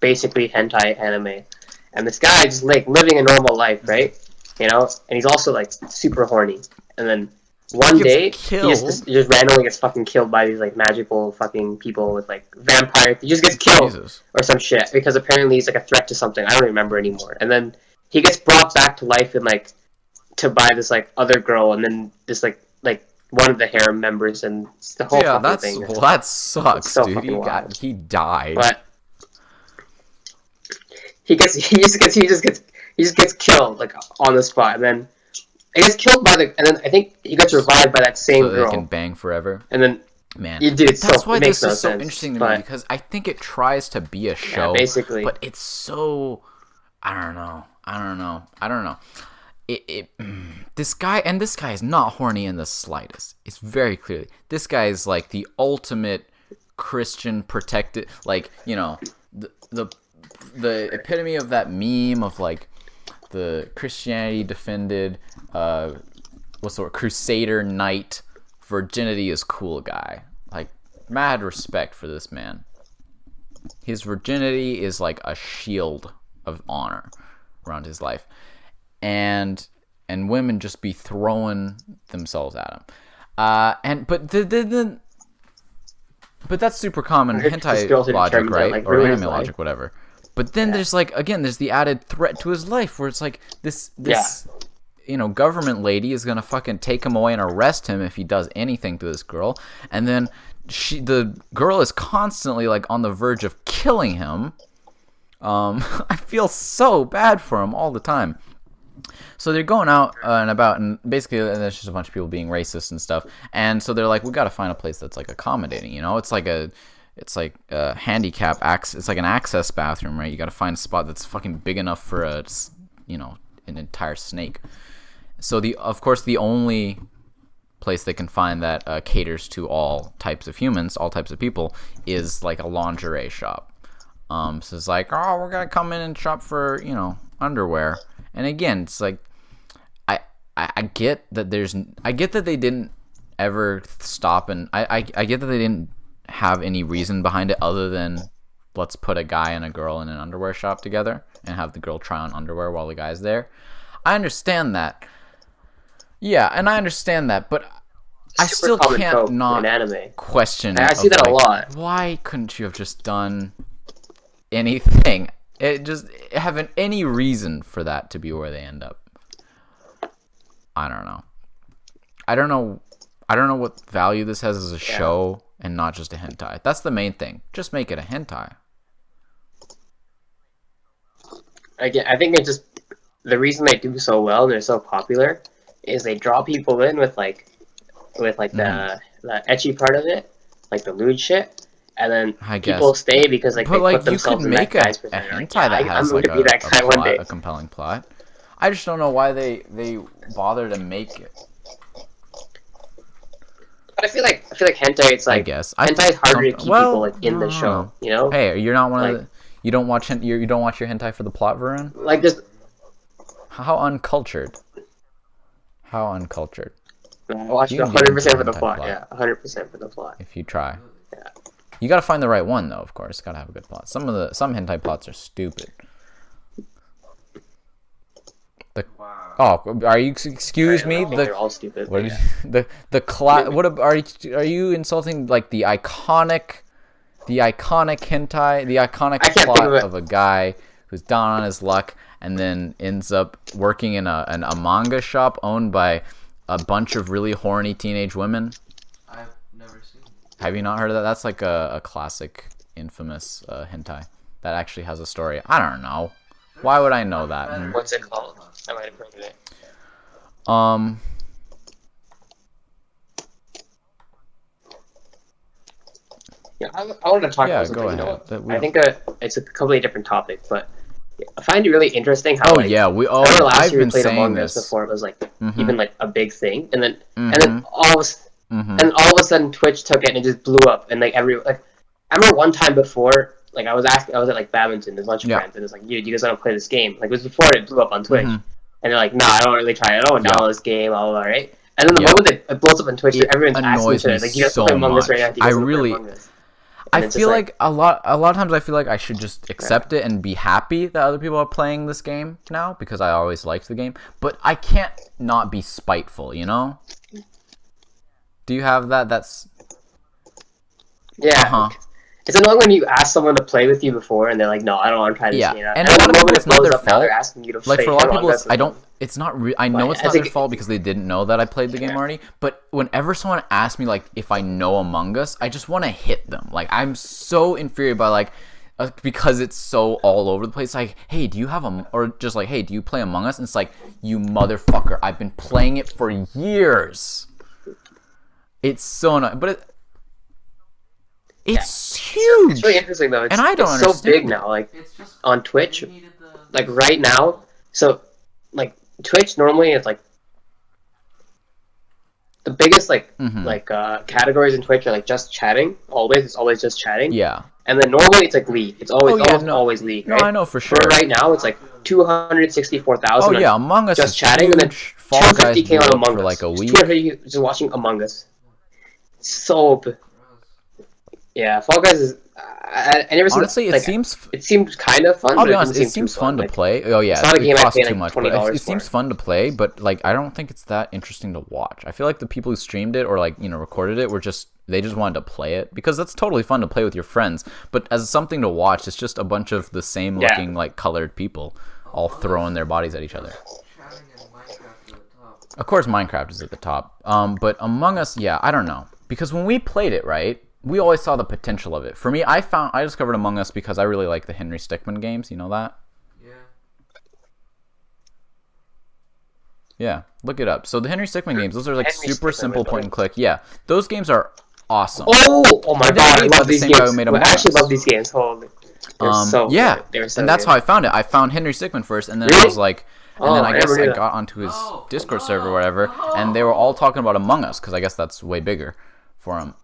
basically hentai anime, and this guy just like living a normal life, right? You know, and he's also like super horny, and then one day he just randomly gets fucking killed by these like magical fucking people with like vampires. He just gets killed or some shit because apparently he's like a threat to something. I don't remember anymore. And then he gets brought back to life and like to buy this like other girl, and then this like one of the harem members, and the whole fucking thing. Well, that sucks, so dude. He died. But he just gets killed like on the spot, and then. He gets killed and then I think he gets revived by that same girl. So they can bang forever. And then, man, that's why this is so interesting to me, because I think it tries to be a show, basically, but it's so I don't know. This guy is not horny in the slightest. It's very clearly this guy is like the ultimate Christian protected, like, you know, the epitome of that meme of like. The Christianity defended, what's the word? Crusader knight, virginity is cool guy. Like, mad respect for this man. His virginity is like a shield of honor around his life, and women just be throwing themselves at him. But that's super common hentai logic, right? Like, or anime logic, whatever. But then there's like, again, there's the added threat to his life where it's like this you know, government lady is gonna fucking take him away and arrest him if he does anything to this girl, and then the girl is constantly like on the verge of killing him. I feel so bad for him all the time. So they're going out and about, and basically there's just a bunch of people being racist and stuff, and so they're like, we gotta find a place that's like accommodating, you know? It's like a handicap access. It's like an access bathroom, right? You got to find a spot that's fucking big enough for an entire snake. So of course the only place they can find that caters to all types of humans, all types of people, is like a lingerie shop. So it's like, oh, we're gonna come in and shop for, you know, underwear. And again, it's like, I get that they didn't ever stop, and I get that they didn't have any reason behind it other than let's put a guy and a girl in an underwear shop together and have the girl try on underwear while the guy's there. I understand that. Yeah, and I understand that, but I still can't not question it. I see that a lot. Why couldn't you have just done anything? It just having any reason for that to be where they end up. I don't know. I don't know what value this has as a show and not just a hentai. That's the main thing. Just make it a hentai. Again, I think it's just the reason they do so well and they're so popular is they draw people in with the ecchi part of it, like the lewd shit, and then people stay because like they put themselves in that guy's perspective. You could make a hentai that has like a compelling plot. I just don't know why they bother to make it. But I feel like hentai. It's like hentai is harder to keep people like in the show. You know? Hey, you're not one of the. You don't watch your hentai for the plot, Varun? Like just how uncultured. How uncultured. I watched 100% for the plot. Yeah, 100% for the plot. If you try. Yeah. You gotta find the right one though. Of course, gotta have a good plot. Some hentai plots are stupid. Oh, are you? Excuse me. They're all stupid. What are you insulting like the iconic hentai, the iconic plot of a guy who's down on his luck and then ends up working in a manga shop owned by a bunch of really horny teenage women? I've never seen it. Have you not heard of that? That's like a classic, infamous hentai that actually has a story. I don't know. Why would I know that? What's it called? I might have heard of it. Yeah, I wanted to talk about something. You know what? I think it's a completely different topic, but I find it really interesting how I've been saying this before. It was like even like a big thing, and then all of a sudden Twitch took it and it just blew up, and I remember one time before. Like I was at like badminton, there's a bunch of friends, and it's like, dude, you guys want to play this game? Like it was before it blew up on Twitch, and they're like, nah, I don't really try it. I don't download this game, blah blah blah, right? And then the moment that it blows up on Twitch, everyone's asking each other, like, you guys play Among Us right now? I feel like a lot of times I feel like I should just accept it and be happy that other people are playing this game now because I always liked the game, but I can't not be spiteful, you know? Do you have that? That's It's annoying when you ask someone to play with you before and they're like, no, I don't want to try this game. And a lot of people, it's not their fault. They're asking you to like, for a lot of people, I know it's not their like, fault because they didn't know that I played the game already. But whenever someone asks me, like, if I know Among Us, I just want to hit them. Like, I'm so infuriated by, like, because it's so all over the place. Like, hey, do you have or just like, hey, do you play Among Us? And it's like, you motherfucker, I've been playing it for years. It's so annoying. But it's huge. It's really interesting though. And I don't understand. It's so big now, like on Twitch, like right now. So, like Twitch normally is like the biggest categories in Twitch are like just chatting. It's always just chatting. Yeah. And then normally it's like League. It's always always League. Right? No, I know for sure. But right now it's like 264,000. Oh yeah, Among Us just chatting, and then Fall Guys 250K on Among for Us. like a week. 250 just watching Among Us. So. Yeah, Fall Guys is. I never seen. Honestly, it seems kind of fun. I'll be honest, it seems fun to play. Oh yeah, it's not a game costs I pay too much. But it seems fun to play, but like I don't think it's that interesting to watch. I feel like the people who streamed it or like recorded it were just wanted to play it because that's totally fun to play with your friends. But as something to watch, it's just a bunch of the same looking like colored people all throwing their bodies at each other. Of course, Minecraft is at the top. But Among Us, I don't know because when we played it, right. We always saw the potential of it. For me, I discovered Among Us because I really like the Henry Stickmin games. You know that? Yeah. Yeah, look it up. So the Henry Stickmin games, those are like super simple point and click. Yeah, those games are awesome. Oh my god, I love these games. I actually love these games. Holy. And that's how I found it. I found Henry Stickmin first, and then I was like, And then I I never guess knew I that. got onto his Discord server or whatever, and they were all talking about Among Us because I guess that's way bigger for him.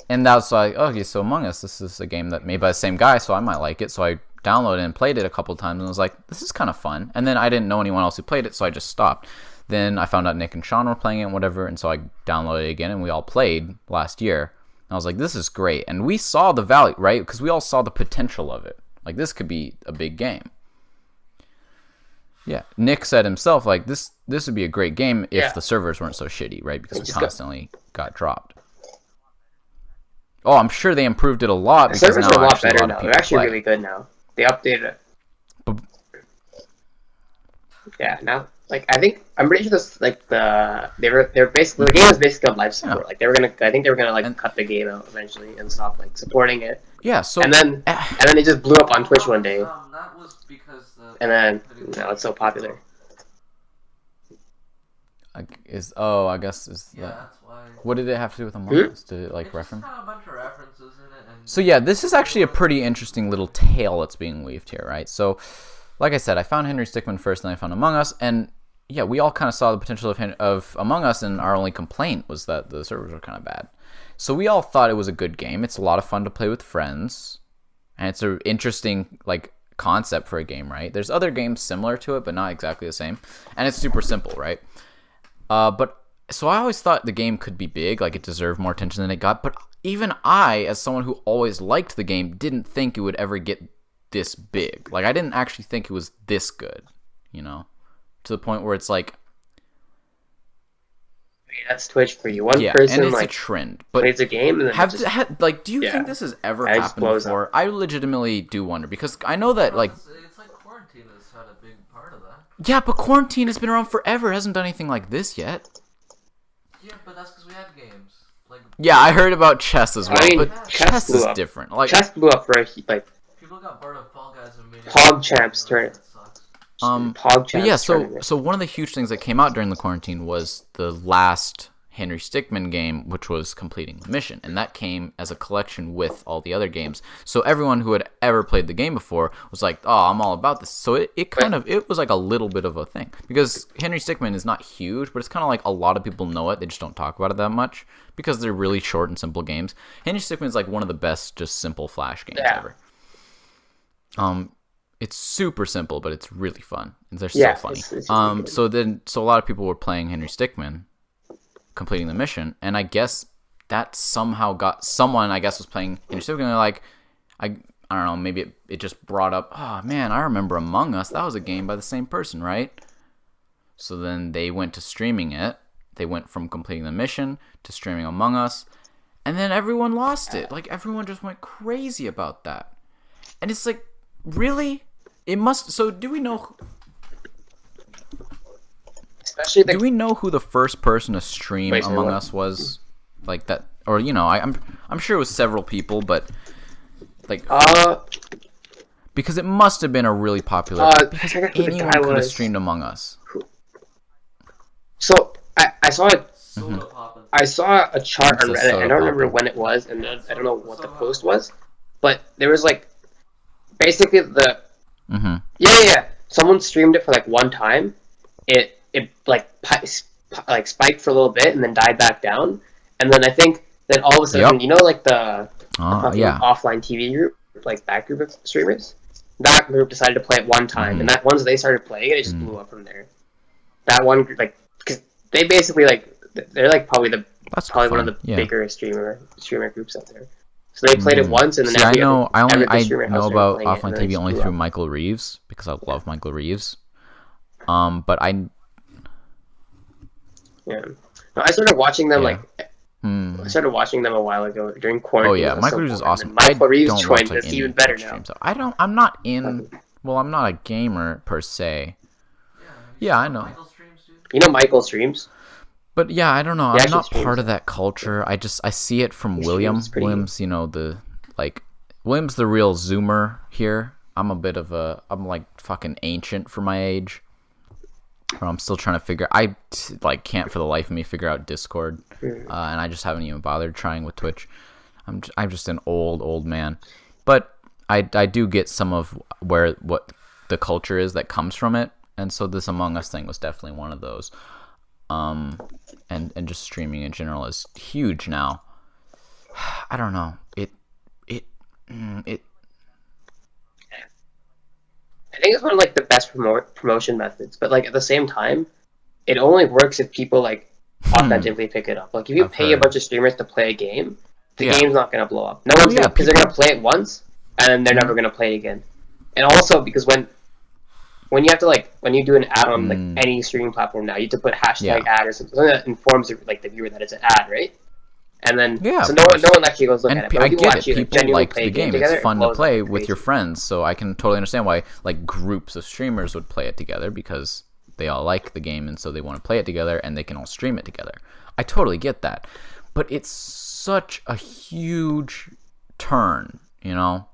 And that's like, okay, so Among Us, this is a game that made by the same guy, so I might like it. So I downloaded and played it a couple times, and was like, this is kind of fun. And then I didn't know anyone else who played it, so I just stopped. Then I found out Nick and Sean were playing it and whatever, and so I downloaded it again, and we all played last year. And I was like, this is great. And we saw the value, right? Because we all saw the potential of it. Like, this could be a big game. Yeah. Nick said himself, like, this would be a great game if the servers weren't so shitty, right? Because we constantly got dropped. Oh, I'm sure they improved it a lot. The because servers now are a lot actually better a lot now. of They're people actually play. really good now. They updated it. Yeah, now, like, I'm pretty sure this, like, they're basically, the game was basically on life support. Yeah. Like, I think they were gonna, like, cut the game out eventually and stop, like, supporting it. Yeah, so... And then it just blew up on Twitch one day. That was because And then, now it's so popular. I guess is Yeah, that... that's why. What did it have to do with Among Us? Did it, like, It's just reference? kind of a bunch of references in it. And So yeah, this is actually a pretty interesting little tale that's being weaved here, right? So, like I said, I found Henry Stickmin first, and I found Among Us, and yeah, we all kind of saw the potential of Among Us, and our only complaint was that the servers were kind of bad. So we all thought it was a good game. It's a lot of fun to play with friends, and it's an interesting, like, concept for a game, right? There's other games similar to it, but not exactly the same, and it's super simple, right? So I always thought the game could be big, like it deserved more attention than it got, but even I, as someone who always liked the game, didn't think it would ever get this big. Like, I didn't actually think it was this good, you know? To the point where it's like... That's Twitch for you. One yeah, person, and it's like, a trend. But plays a game and then do you think this has ever It just happened blows before? I legitimately do wonder, because I know that, like... It's like quarantine has had a big part of that. Yeah, but quarantine has been around forever. It hasn't done anything like this yet. Yeah, but that's because we had games. Like, Yeah, I heard about chess as well, I mean, but chess chess blew is up. different. Like, Chess blew up for, like, people got bored of Fall Guys and made it. PogChamps tournament. That sucks. PogChamps but yeah, tournament. so one of the huge things that came out during the quarantine was the last Henry Stickmin game, which was completing the mission, and that came as a collection with all the other games. So everyone who had ever played the game before was like, "Oh, I'm all about this." So it was like a little bit of a thing, because Henry Stickmin is not huge, but it's kind of like a lot of people know it. They just don't talk about it that much because they're really short and simple games. Henry Stickmin is like one of the best, just simple Flash games ever. It's super simple, but it's really fun, and they're so funny. It's really good. So a lot of people were playing Henry Stickmin, completing the mission, and I guess that somehow got someone, I guess, was playing Henry Stickmin, and they're like, I don't know, maybe it just brought up, oh man, I remember Among Us, that was a game by the same person, right? So then they went to streaming it. They went from completing the mission to streaming Among Us, and then everyone lost it. Like, everyone just went crazy about that. And it's like, really? It must... So do we know... Especially Do we know who the first person to stream Wait, Among what? Us was? Like that... Or, you know, I'm sure it was several people, but... Like... because it must have been a really popular... because I forget who the anyone guy could have was. streamed Among Us. So I saw it. Soda poppin'. I saw a chart on It's a Reddit. I soda don't remember popper. when it was, and I don't know what the post was, but there was like basically the Mm-hmm. yeah. Someone streamed it for like one time. It like spiked for a little bit and then died back down, and then I think that all of a sudden, Yep. you know, like the fucking Yeah. offline TV group, like that group of streamers, that group decided to play it one time, and that once they started playing it, it just blew up from there. That one group, like, because they basically like they're like probably That's one of fun, the yeah. bigger streamer groups out there. So they played it once, and then See, I every know every I streamer know else started about playing it, offline and then TV it just only blew through up. Michael Reeves because I love Michael Reeves. But I Yeah. No, I started watching them Yeah. I started watching them a while ago during quarantine. Oh yeah, It was Michael so Reeves is boring. awesome. And then Michael Reeves I don't joined. watch, like, It's any even better Twitch now. streams. I'm not in. Well, I'm not a gamer per se. Yeah, I know. Michael streams, dude. You know Michael streams? But yeah, I don't know. He I'm actually not streams. part of that culture. I see it from He William. streams pretty- William's, you know, William's the real Zoomer here. I'm I'm like fucking ancient for my age. Or I'm still trying to figure. Can't for the life of me figure out Discord, and I just haven't even bothered trying with Twitch. I'm just an old man, but I do get some of what the culture is that comes from it, And so this Among Us thing was definitely one of those. And just streaming in general is huge now. I don't know. It. I think it's one of like the best promotion methods, but like at the same time, it only works if people like authentically pick it up. Like if you pay a bunch of streamers to play a game, the game's not gonna blow up. No one's gonna, because they're gonna play it once and then they're never gonna play it again. And also because when you have to like when you do an ad on like any streaming platform now, you have to put hashtag ad or something that informs like the viewer that it's an ad, right? And then so no one actually goes look at it. But I get actually, it. People like the game. Together, it's fun to play with your friends, so I can totally understand why like groups of streamers would play it together because they all like the game and so they want to play it together and they can all stream it together. I totally get that. But it's such a huge turn, you know,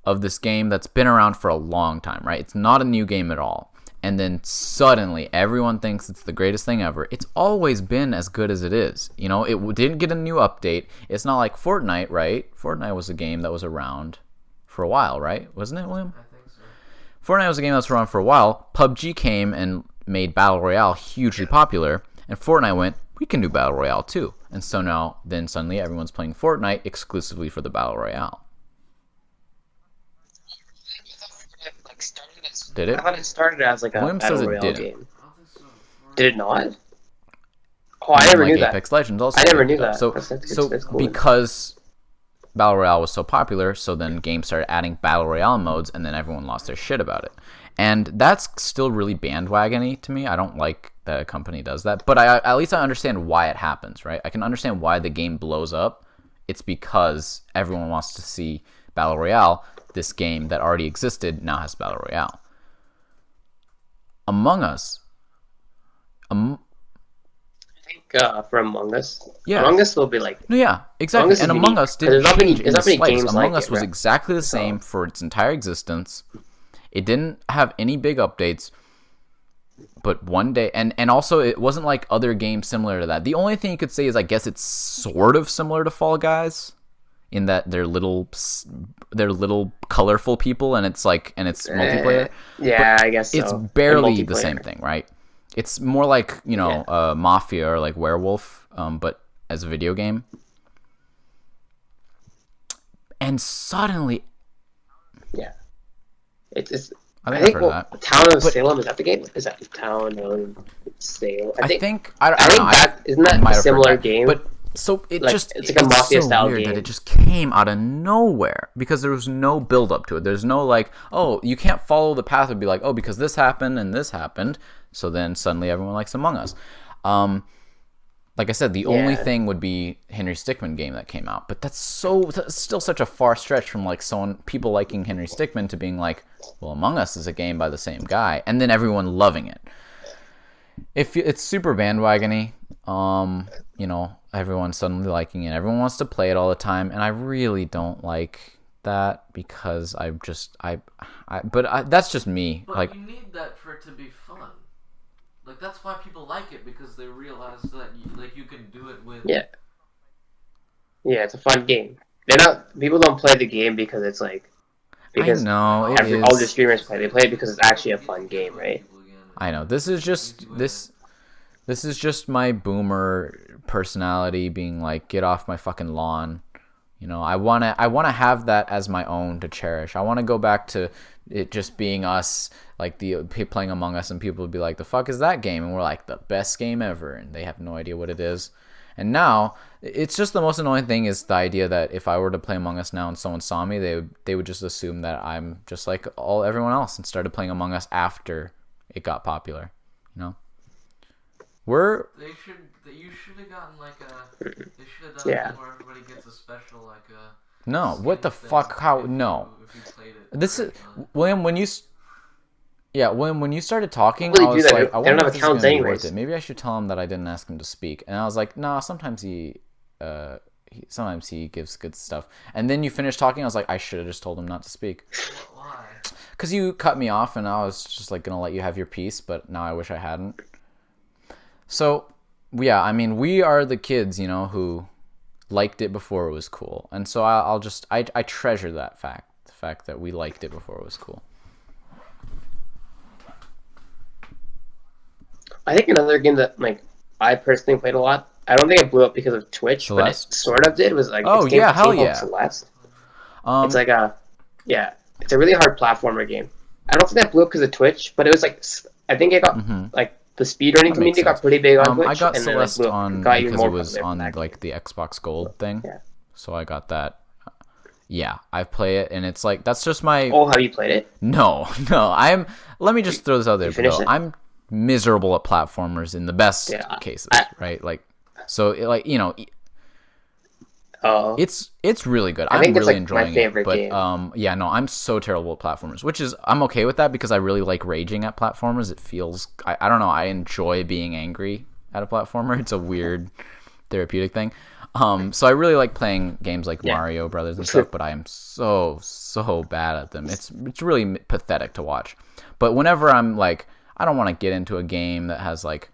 of this game that's been around for a long time, right? It's not a new game at all. And then suddenly everyone thinks it's the greatest thing ever. It's always been as good as it is. You know, it didn't get a new update. It's not like Fortnite, right? Fortnite was a game that was around for a while, right? Wasn't it, William? I think so. Fortnite was a game that was around for a while. PUBG came and made Battle Royale hugely popular. And Fortnite went, we can do Battle Royale too. And so now, then suddenly everyone's playing Fortnite exclusively for the Battle Royale. Did it? I thought it started as like a William Battle says it Royale didn't. game. I don't think so. Did it not? Oh, I never knew that. Apex Legends also. I never knew picked it up. that. So That's cool. because Battle Royale was so popular, so then games started adding Battle Royale modes, and then everyone lost their shit about it. And that's still really bandwagon-y to me. I don't like that a company does that. But at least I understand why it happens, right? I can understand why the game blows up. It's because everyone wants to see Battle Royale. This game that already existed now has Battle Royale. Among Us. I think for Among Us, Yeah. Among Us will be like No, yeah, exactly. And Among Us didn't change in the slightest. Among Us was exactly the same for its entire existence. It didn't have any big updates. But one day, and also it wasn't like other games similar to that. The only thing you could say is I guess it's sort of similar to Fall Guys, in that they're little colorful people, and it's multiplayer. Yeah, I guess so. It's barely the same thing, right? It's more like Mafia or like Werewolf, but as a video game. And suddenly, it's. I think I've heard of that. Town of Salem, is that the game? Is that Town of Salem? I think I don't know. Isn't that a similar game? But so it's like a Mafia style weird game that it just came out of nowhere because there was no build up to it. There's no like, oh, you can't follow the path and be like, oh, because this happened and this happened, so then suddenly everyone likes Among Us. Like I said, the only thing would be Henry Stickmin game that came out, but that's still such a far stretch from like people liking Henry Stickmin to being like, well, Among Us is a game by the same guy, and then everyone loving it. It's super bandwagony, you know, everyone suddenly liking it, everyone wants to play it all the time, and I really don't like that because that's just me. But like you need that for it to be fun. Like that's why people like it, because they realize that you can do it with. Yeah, it's a fun game. People don't play the game because it's like. Because I know all the streamers play. They play it because it's actually a fun game, right? I know this is just my boomer personality being like, get off my fucking lawn. You know, I wanna have that as my own to cherish. I want to go back to it just being us, like playing Among Us, and people would be like, "The fuck is that game?" And we're like, "The best game ever," and they have no idea what it is. And now it's just the most annoying thing is the idea that if I were to play Among Us now and someone saw me, they would just assume that I'm just like everyone else and started playing Among Us after it got popular. You know, You should have gotten like a. They should have done something where everybody gets a special like a. No, what the fuck? How? No. If you played it. This is William. When you started talking, Really I was do that. like, I They don't wonder have if this is gonna accounts be anyways. worth it. Maybe I should tell him that I didn't ask him to speak. And I was like, nah. Sometimes sometimes he gives good stuff. And then you finished talking. I was like, I should have just told him not to speak. Why? Because you cut me off, and I was just like gonna let you have your piece, but now I wish I hadn't. So, yeah, I mean, we are the kids, you know, who liked it before it was cool, and so I treasure that fact, the fact that we liked it before it was cool. I think another game that like I personally played a lot. I don't think it blew up because of Twitch, Celeste? but it sort of did. Was like Oh, it's a game, yeah, hell called yeah. Celeste. Um, It's like it's a really hard platformer game. I don't think that blew up because of Twitch, but it was like I think it got like the speedrunning That community makes got sense. pretty big on Twitch. I got and then, like, Celeste blew up, on got even because more it was popular on from that like the Xbox Gold thing. Yeah. So I got that. Yeah, I play it, and it's like that's just my. Oh, have you played it? No. Let me just throw this out there. finished Though. it? I'm miserable at platformers in the best Yeah, cases, I- right? Like, so like Oh, it's really good. I I'm think it's, really like, my enjoying favorite it. But game. yeah, no, I'm so terrible at platformers, which is I'm okay with that because I really like raging at platformers. It feels I don't know, I enjoy being angry at a platformer. It's a weird therapeutic thing. So I really like playing games like Mario Brothers and stuff, but I am so bad at them. It's really pathetic to watch. But whenever I'm like, I don't want to get into a game that has like,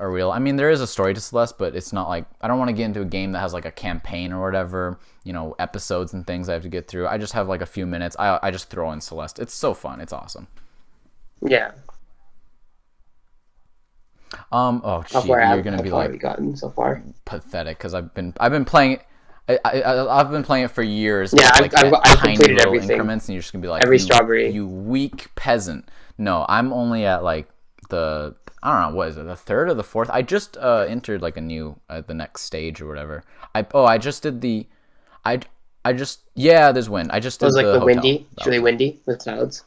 a real. I mean, there is a story to Celeste, but it's not like I don't want to get into a game that has like a campaign or whatever, episodes and things I have to get through. I just have like a few minutes. I just throw in Celeste. It's so fun. It's awesome. yeah. Oh, How gee, far you're have gonna be have like you gotten so far? pathetic because I've been playing. I've been playing it for years. Yeah, but, like, I've at tiny completed little everything. increments, and you're just gonna be like Every you, strawberry. You weak peasant. No, I'm only at like the I don't know what is it, the third or the fourth. I just entered like a new the next stage or whatever. I just did the I just there's wind. I just It did was like the hotel. windy. It's That really was- windy with clouds.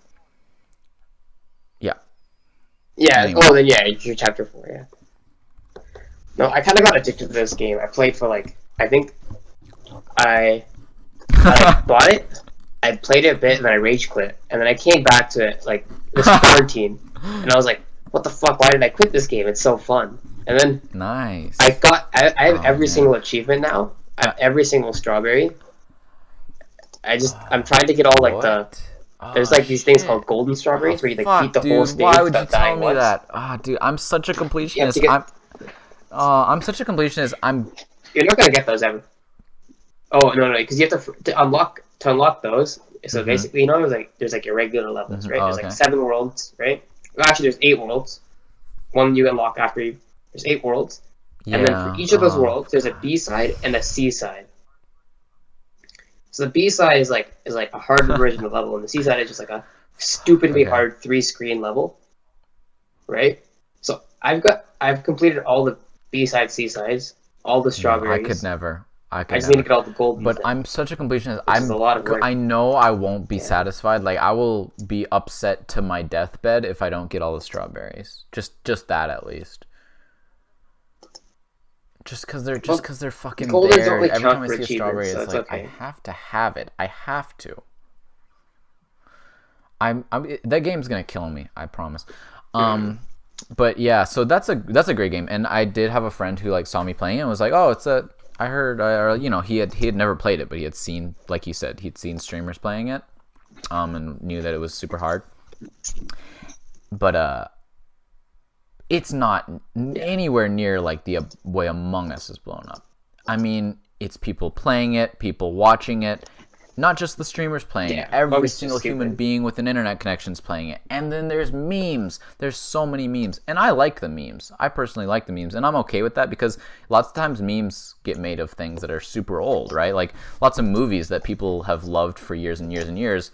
Yeah. Yeah. Anyway. Oh, then you're chapter 4. Yeah. No, I kind of got addicted to this game. I played for like I think I bought it. I played it a bit and then I rage quit, and then I came back to it like this quarantine, and I was like, "What the fuck? Why did I quit this game? It's so fun." And then Nice. I have Oh, every man. single achievement now. I have every single strawberry. I'm trying to get all like What? there's like these things called golden strawberries where you like Fuck, beat the dude, whole stage why would you without tell dying me once. that? Dude, I'm such a You have completionist. to get, I'm such a completionist. you're not gonna get those ever. Oh no, because you have to unlock those. So basically, there's like irregular levels, right? Oh, There's okay. like 7 worlds, right? Well, actually, there's 8 worlds. One you unlock after you. There's 8 worlds, and then for each of those worlds, there's a B side and a C side. So the B side is like a harder version of the level, and the C side is just like a stupidly hard 3-screen level, right? So I've completed all the B sides, C sides, all the strawberries. I could never. I I just need to get all the golden. But I'm such a completionist. Which is a lot of work. I know I won't be satisfied. Like I will be upset to my deathbed if I don't get all the strawberries. Just that at least. Just because they're fucking goldens there. only Every count time I for see a strawberry, achievements, so it's it's like okay. I have to have it. I have to. That game's gonna kill me. I promise. But yeah, so that's a great game, and I did have a friend who like saw me playing it and was like, "Oh, it's a." I heard, he had never played it, but he had seen, like you said, he'd seen streamers playing it, and knew that it was super hard. But it's not anywhere near like the way Among Us is blown up. I mean, it's people playing it, people watching it. Not just the streamers playing it. Every single human being with an internet connection is playing it. And then there's memes. There's so many memes. And I like the memes. I personally like the memes. And I'm okay with that because lots of times memes get made of things that are super old, right? Like lots of movies that people have loved for years and years and years.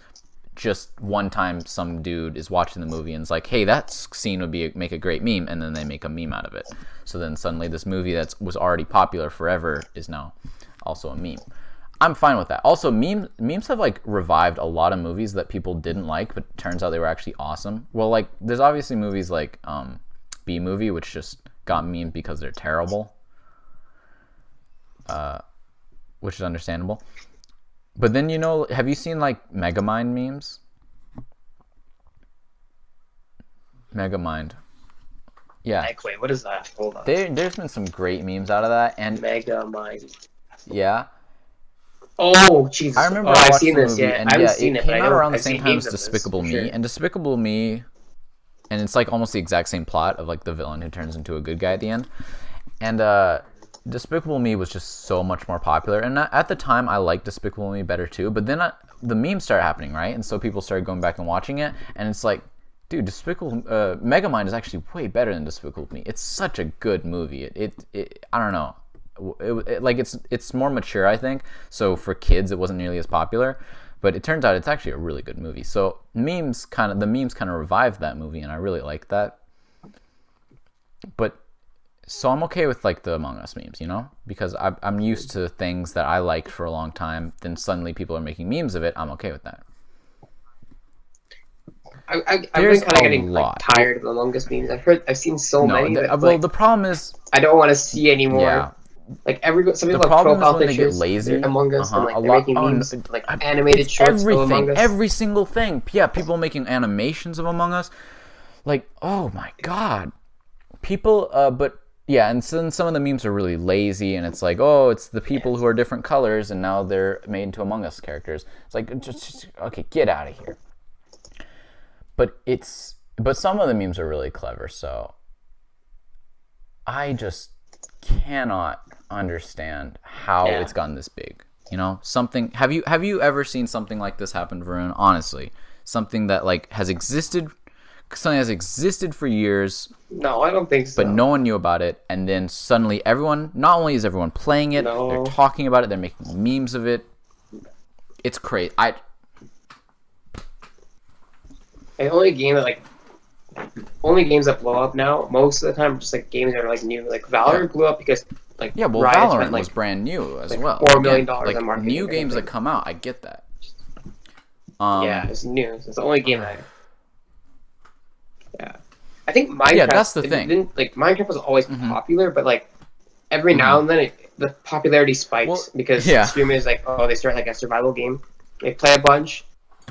Just one time some dude is watching the movie and is like, hey, that scene would make a great meme. And then they make a meme out of it. So then suddenly this movie that was already popular forever is now also a meme. I'm fine with that. Also, memes have like revived a lot of movies that people didn't like, but turns out they were actually awesome. Well, like there's obviously movies like B Movie, which just got memed because they're terrible, which is understandable. But then have you seen like Megamind memes? Megamind. Yeah. Like, wait, what is that? Hold on. There's been some great memes out of that, and Megamind. yeah. Oh, Jesus. I remember I've watching seen the this. movie, Yeah, and I haven't yeah, seen it it, but came I out know around the I've same seen time memes as of this, Despicable for Me, sure. and Despicable Me, and it's like almost the exact same plot of like the villain who turns into a good guy at the end, and Despicable Me was just so much more popular, and at the time I liked Despicable Me better too, but then the memes started happening, right, and so people started going back and watching it, and it's like Dude, Megamind is actually way better than Despicable Me. It's such a good movie. I don't know. It's more mature, I think. So for kids, it wasn't nearly as popular. But it turns out it's actually a really good movie. So the memes kind of revived that movie, and I really like that. But so I'm okay with like the Among Us memes, you know, because I'm used to things that I liked for a long time. Then suddenly people are making memes of it. I'm okay with that. I'm really kind of getting like, tired of the Among Us memes. I've seen so many. The problem is I don't want to see anymore. Yeah. Like some people The have problem profile is when pictures. they get lazy. Among Us, and like they're making memes, like animated shorts of Among Us. Every single thing. Yeah, people making animations of Among Us. Like, oh my god, people. But yeah, and then some of the memes are really lazy, and it's like, oh, it's the people who are different colors, and now they're made into Among Us characters. It's like, just okay, get out of here. But some of the memes are really clever, so I just cannot understand how it's gotten this big. You know, something. Have you ever seen something like this happen, Varun? Honestly, something that like has existed for years. No, I don't think so. But no one knew about it, and then suddenly not only is everyone playing it, they're talking about it, they're making memes of it. It's crazy. The only games that blow up now, most of the time, are just like games that are like new. Like Valorant blew up because like Valorant spent, like, was brand new as like well. $4 million on marketing. New games that come out, I get that. It's new. So it's the only game that. Yeah, I think Minecraft. Yeah, that's the thing. Minecraft was always popular, but like every now and then the popularity spikes because streamers they start like a survival game, they play a bunch.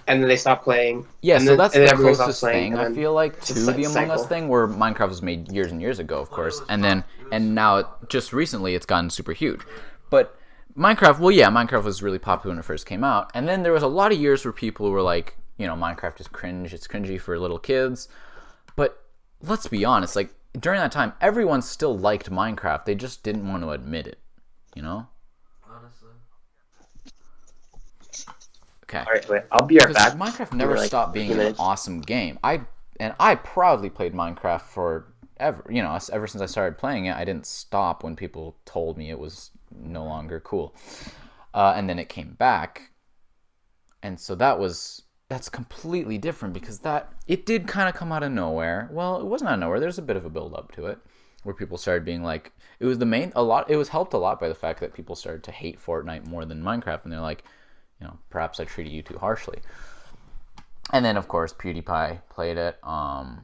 And then they stop playing. Yeah, and so then, that's and the then closest thing, I feel like, to the Among Us thing, where Minecraft was made years and years ago, of course. And now, just recently, it's gotten super huge. But Minecraft was really popular when it first came out. And then there was a lot of years where people were like, you know, Minecraft is cringe, it's cringy for little kids. But let's be honest, like, during that time, everyone still liked Minecraft. They just didn't want to admit it, you know? Okay. All right, wait. I'll be right back. Minecraft never stopped being an awesome game. I proudly played Minecraft forever. You know, ever since I started playing it, I didn't stop when people told me it was no longer cool. And then it came back, and so that's completely different because it did kind of come out of nowhere. Well, it wasn't out of nowhere. There's a bit of a build up to it, where people started being like, it was helped a lot by the fact that people started to hate Fortnite more than Minecraft, and they're like, you know, perhaps I treated you too harshly. And then, of course, PewDiePie played it. And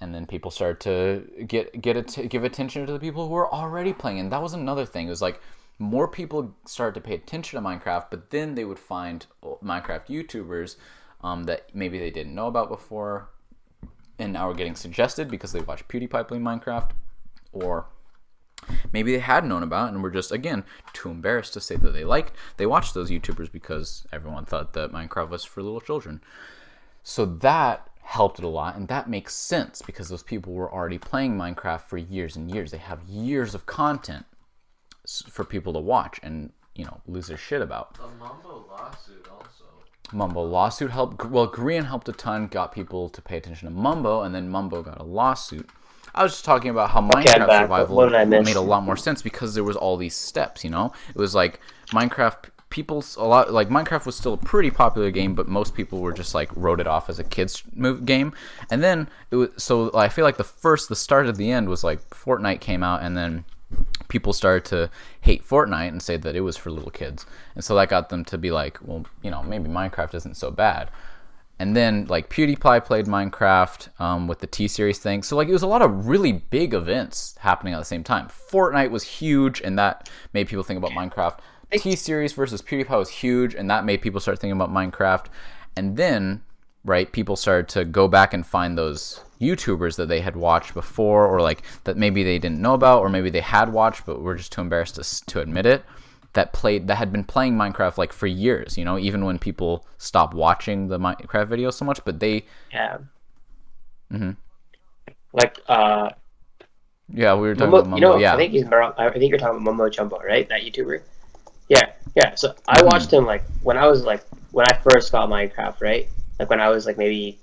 then people started to give attention to the people who were already playing. And that was another thing. It was like more people started to pay attention to Minecraft, but then they would find Minecraft YouTubers that maybe they didn't know about before, and now are getting suggested because they watched PewDiePie play Minecraft, or maybe they had known about it and were just, again, too embarrassed to say that they watched those YouTubers because everyone thought that Minecraft was for little children. So that helped it a lot, and that makes sense because those people were already playing Minecraft for years and years. They have years of content for people to watch and, you know, lose their shit about. The Mumbo lawsuit also. Mumbo lawsuit helped. Well, Korean helped a ton, got people to pay attention to Mumbo, and then Mumbo got a lawsuit. I was just talking about how Minecraft survival made a lot more sense because there was all these steps, you know? It was like Minecraft Minecraft was still a pretty popular game, but most people were just like wrote it off as a kids game. And then I feel like the start of the end was like Fortnite came out, and then people started to hate Fortnite and say that it was for little kids. And so that got them to be like, well, you know, maybe Minecraft isn't so bad. And then, like, PewDiePie played Minecraft with the T-Series thing. So, like, it was a lot of really big events happening at the same time. Fortnite was huge, and that made people think about Minecraft. T-Series versus PewDiePie was huge, and that made people start thinking about Minecraft. And then, right, people started to go back and find those YouTubers that they had watched before, or, like, that maybe they didn't know about, or maybe they had watched but were just too embarrassed to admit it. That had been playing Minecraft like for years, you know, even when people stopped watching the Minecraft videos so much, but they like we were talking about Mumbo, you know, I think you're talking about Mumbo Jumbo, right? That YouTuber. Yeah. So I watched him like when I first got Minecraft, right? Like when I was like maybe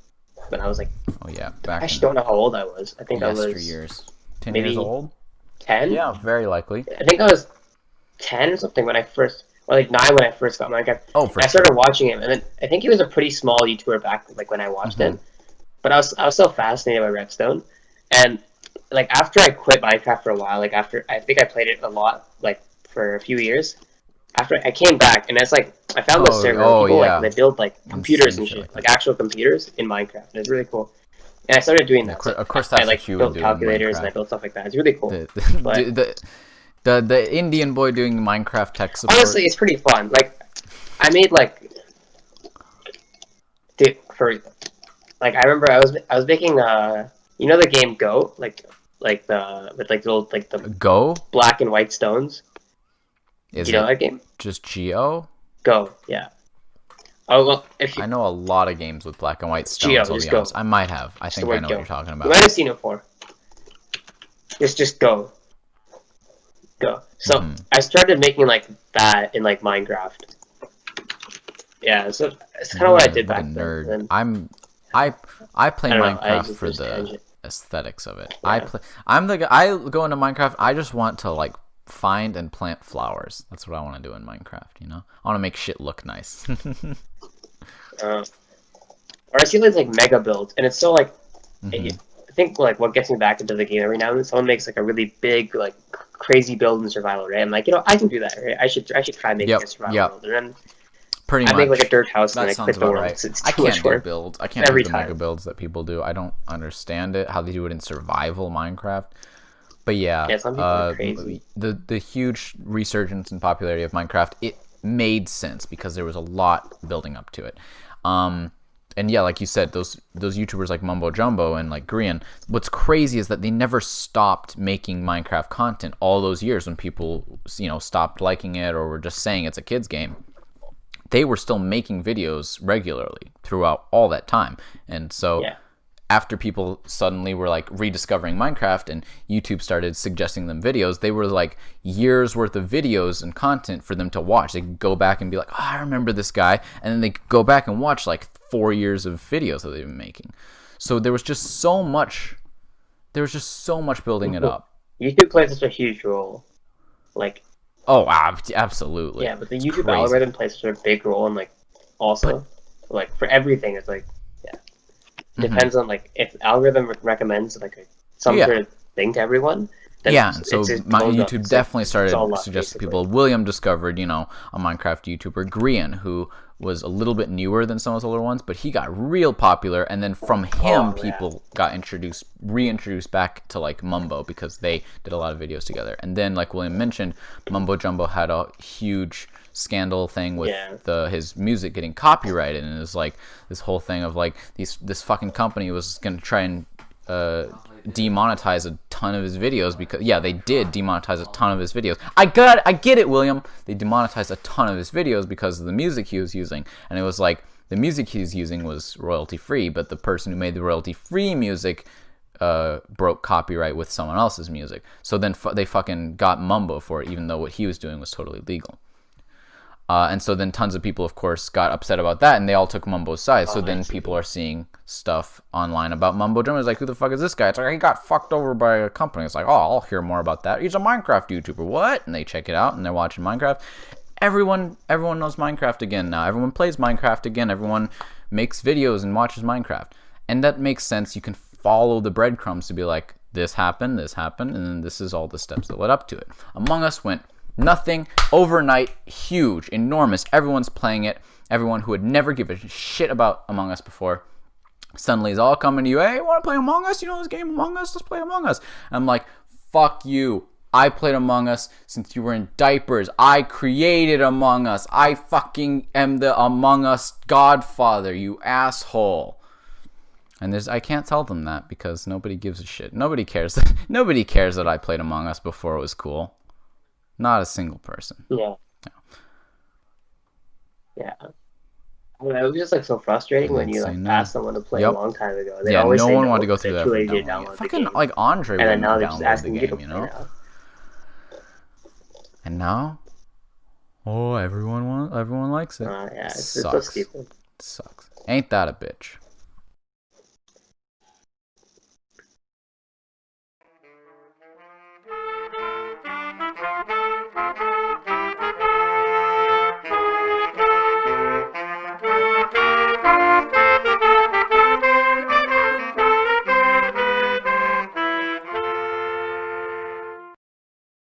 when I was like, Oh yeah, I back actually don't know how old I was. I think I was years. 10 maybe years old? 10. Yeah, very likely. I think I was 10 or something when I first, or like 9 when I first got Minecraft. Oh, for I started watching him, and then I think he was a pretty small YouTuber back like when I watched him. But I was so fascinated by Redstone, and like after I quit Minecraft for a while, like after I think I played it a lot, like for a few years. After I came back, and it's like I found this server. People like they build like computers and shit, like actual computers in Minecraft. And it's really cool. And I started doing that. Of course, that's I like what you built would do calculators in and I Minecraft. built stuff like that. It's really cool. The Indian boy doing Minecraft tech support. Honestly, it's pretty fun. Like I made like I remember I was making you know the game Go, like the with like the little like the Go? black and white stones. Is Do you know it that game? just Geo? Go, yeah. Oh well, if you, I know a lot of games with black and white stones. Geo, I'll just be Go. honest. I might have. I think I know Go. what you're talking You about. might have seen it before. It's just Go. Go. So I started making like that in like Minecraft. Yeah, so it's kind of what I did back What a nerd. then. I play I don't know, Minecraft for the tangent. aesthetics of it. Yeah. I'm the guy. I go into Minecraft. I just want to like find and plant flowers. That's what I want to do in Minecraft. You know, I want to make shit look nice. Or I see like mega builds, and it's so like I think like what gets me back into the game every now and then someone makes like a really big like crazy build in survival, right? I'm like, I can do that, right? I should try making a survival build, and then Pretty I much. make like a dirt house That and I sounds quit the about world. right. It's I too can't much do work. builds. I can't Every do the mega time. builds that people do. I don't understand it, how they do it in survival Minecraft. But yeah, Some people are crazy. the huge resurgence and popularity of Minecraft, it made sense because there was a lot building up to it. And yeah, like you said, those YouTubers like Mumbo Jumbo and like Grian, what's crazy is that they never stopped making Minecraft content all those years when people, stopped liking it or were just saying it's a kid's game. They were still making videos regularly throughout all that time. And so after people suddenly were like rediscovering Minecraft and YouTube started suggesting them videos, they were like years worth of videos and content for them to watch. They could go back and be like, I remember this guy. And then they could go back and watch like 4 years of videos that they've been making. So there was just so much building it up. YouTube plays such a huge role. Like, oh, absolutely. Yeah, but the YouTube algorithm plays such a big role, and like also like for everything, it's like depends on like if the algorithm recommends like some sort of thing to everyone. Then so my YouTube definitely started suggesting people. William discovered, a Minecraft YouTuber, Grian, who was a little bit newer than some of those older ones, but he got real popular, and then from him, people got reintroduced back to like Mumbo because they did a lot of videos together. And then, like William mentioned, Mumbo Jumbo had a huge scandal thing with his music getting copyrighted, and it was like this whole thing of like this fucking company was gonna try and demonetize a ton of his videos because they did demonetize a ton of his videos. I get it, William. They demonetized a ton of his videos because of the music he was using, and it was like the music he was using was royalty free, but the person who made the royalty free music broke copyright with someone else's music. So then they fucking got Mumbo for it, even though what he was doing was totally legal. And so then tons of people, of course, got upset about that, and they all took Mumbo's side. So then people are seeing stuff online about Mumbo Jumbo. It's like, who the fuck is this guy? It's like, he got fucked over by a company. It's like, oh, I'll hear more about that. He's a Minecraft YouTuber. What? And they check it out, and they're watching Minecraft. Everyone knows Minecraft again now. Everyone plays Minecraft again. Everyone makes videos and watches Minecraft. And that makes sense. You can follow the breadcrumbs to be like, this happened, and then this is all the steps that led up to it. Among Us went nothing, overnight, huge, enormous. Everyone's playing it. Everyone who had never given a shit about Among Us before suddenly is all coming to you. Hey, you want to play Among Us? You know this game Among Us? Let's play Among Us. And I'm like, fuck you. I played Among Us since you were in diapers. I created Among Us. I fucking am the Among Us godfather, you asshole. And I can't tell them that because nobody gives a shit. Nobody cares that I played Among Us before it was cool. Not a single person. Yeah. I mean, it was just like so frustrating when you like asked someone to play a long time ago. They always no say one wanted to go through that. Too lazy to download fucking the game. like Andre and then wouldn't now they're just download asking the you to game, play now. And now, everyone likes it. It's so stupid. Sucks. Ain't that a bitch?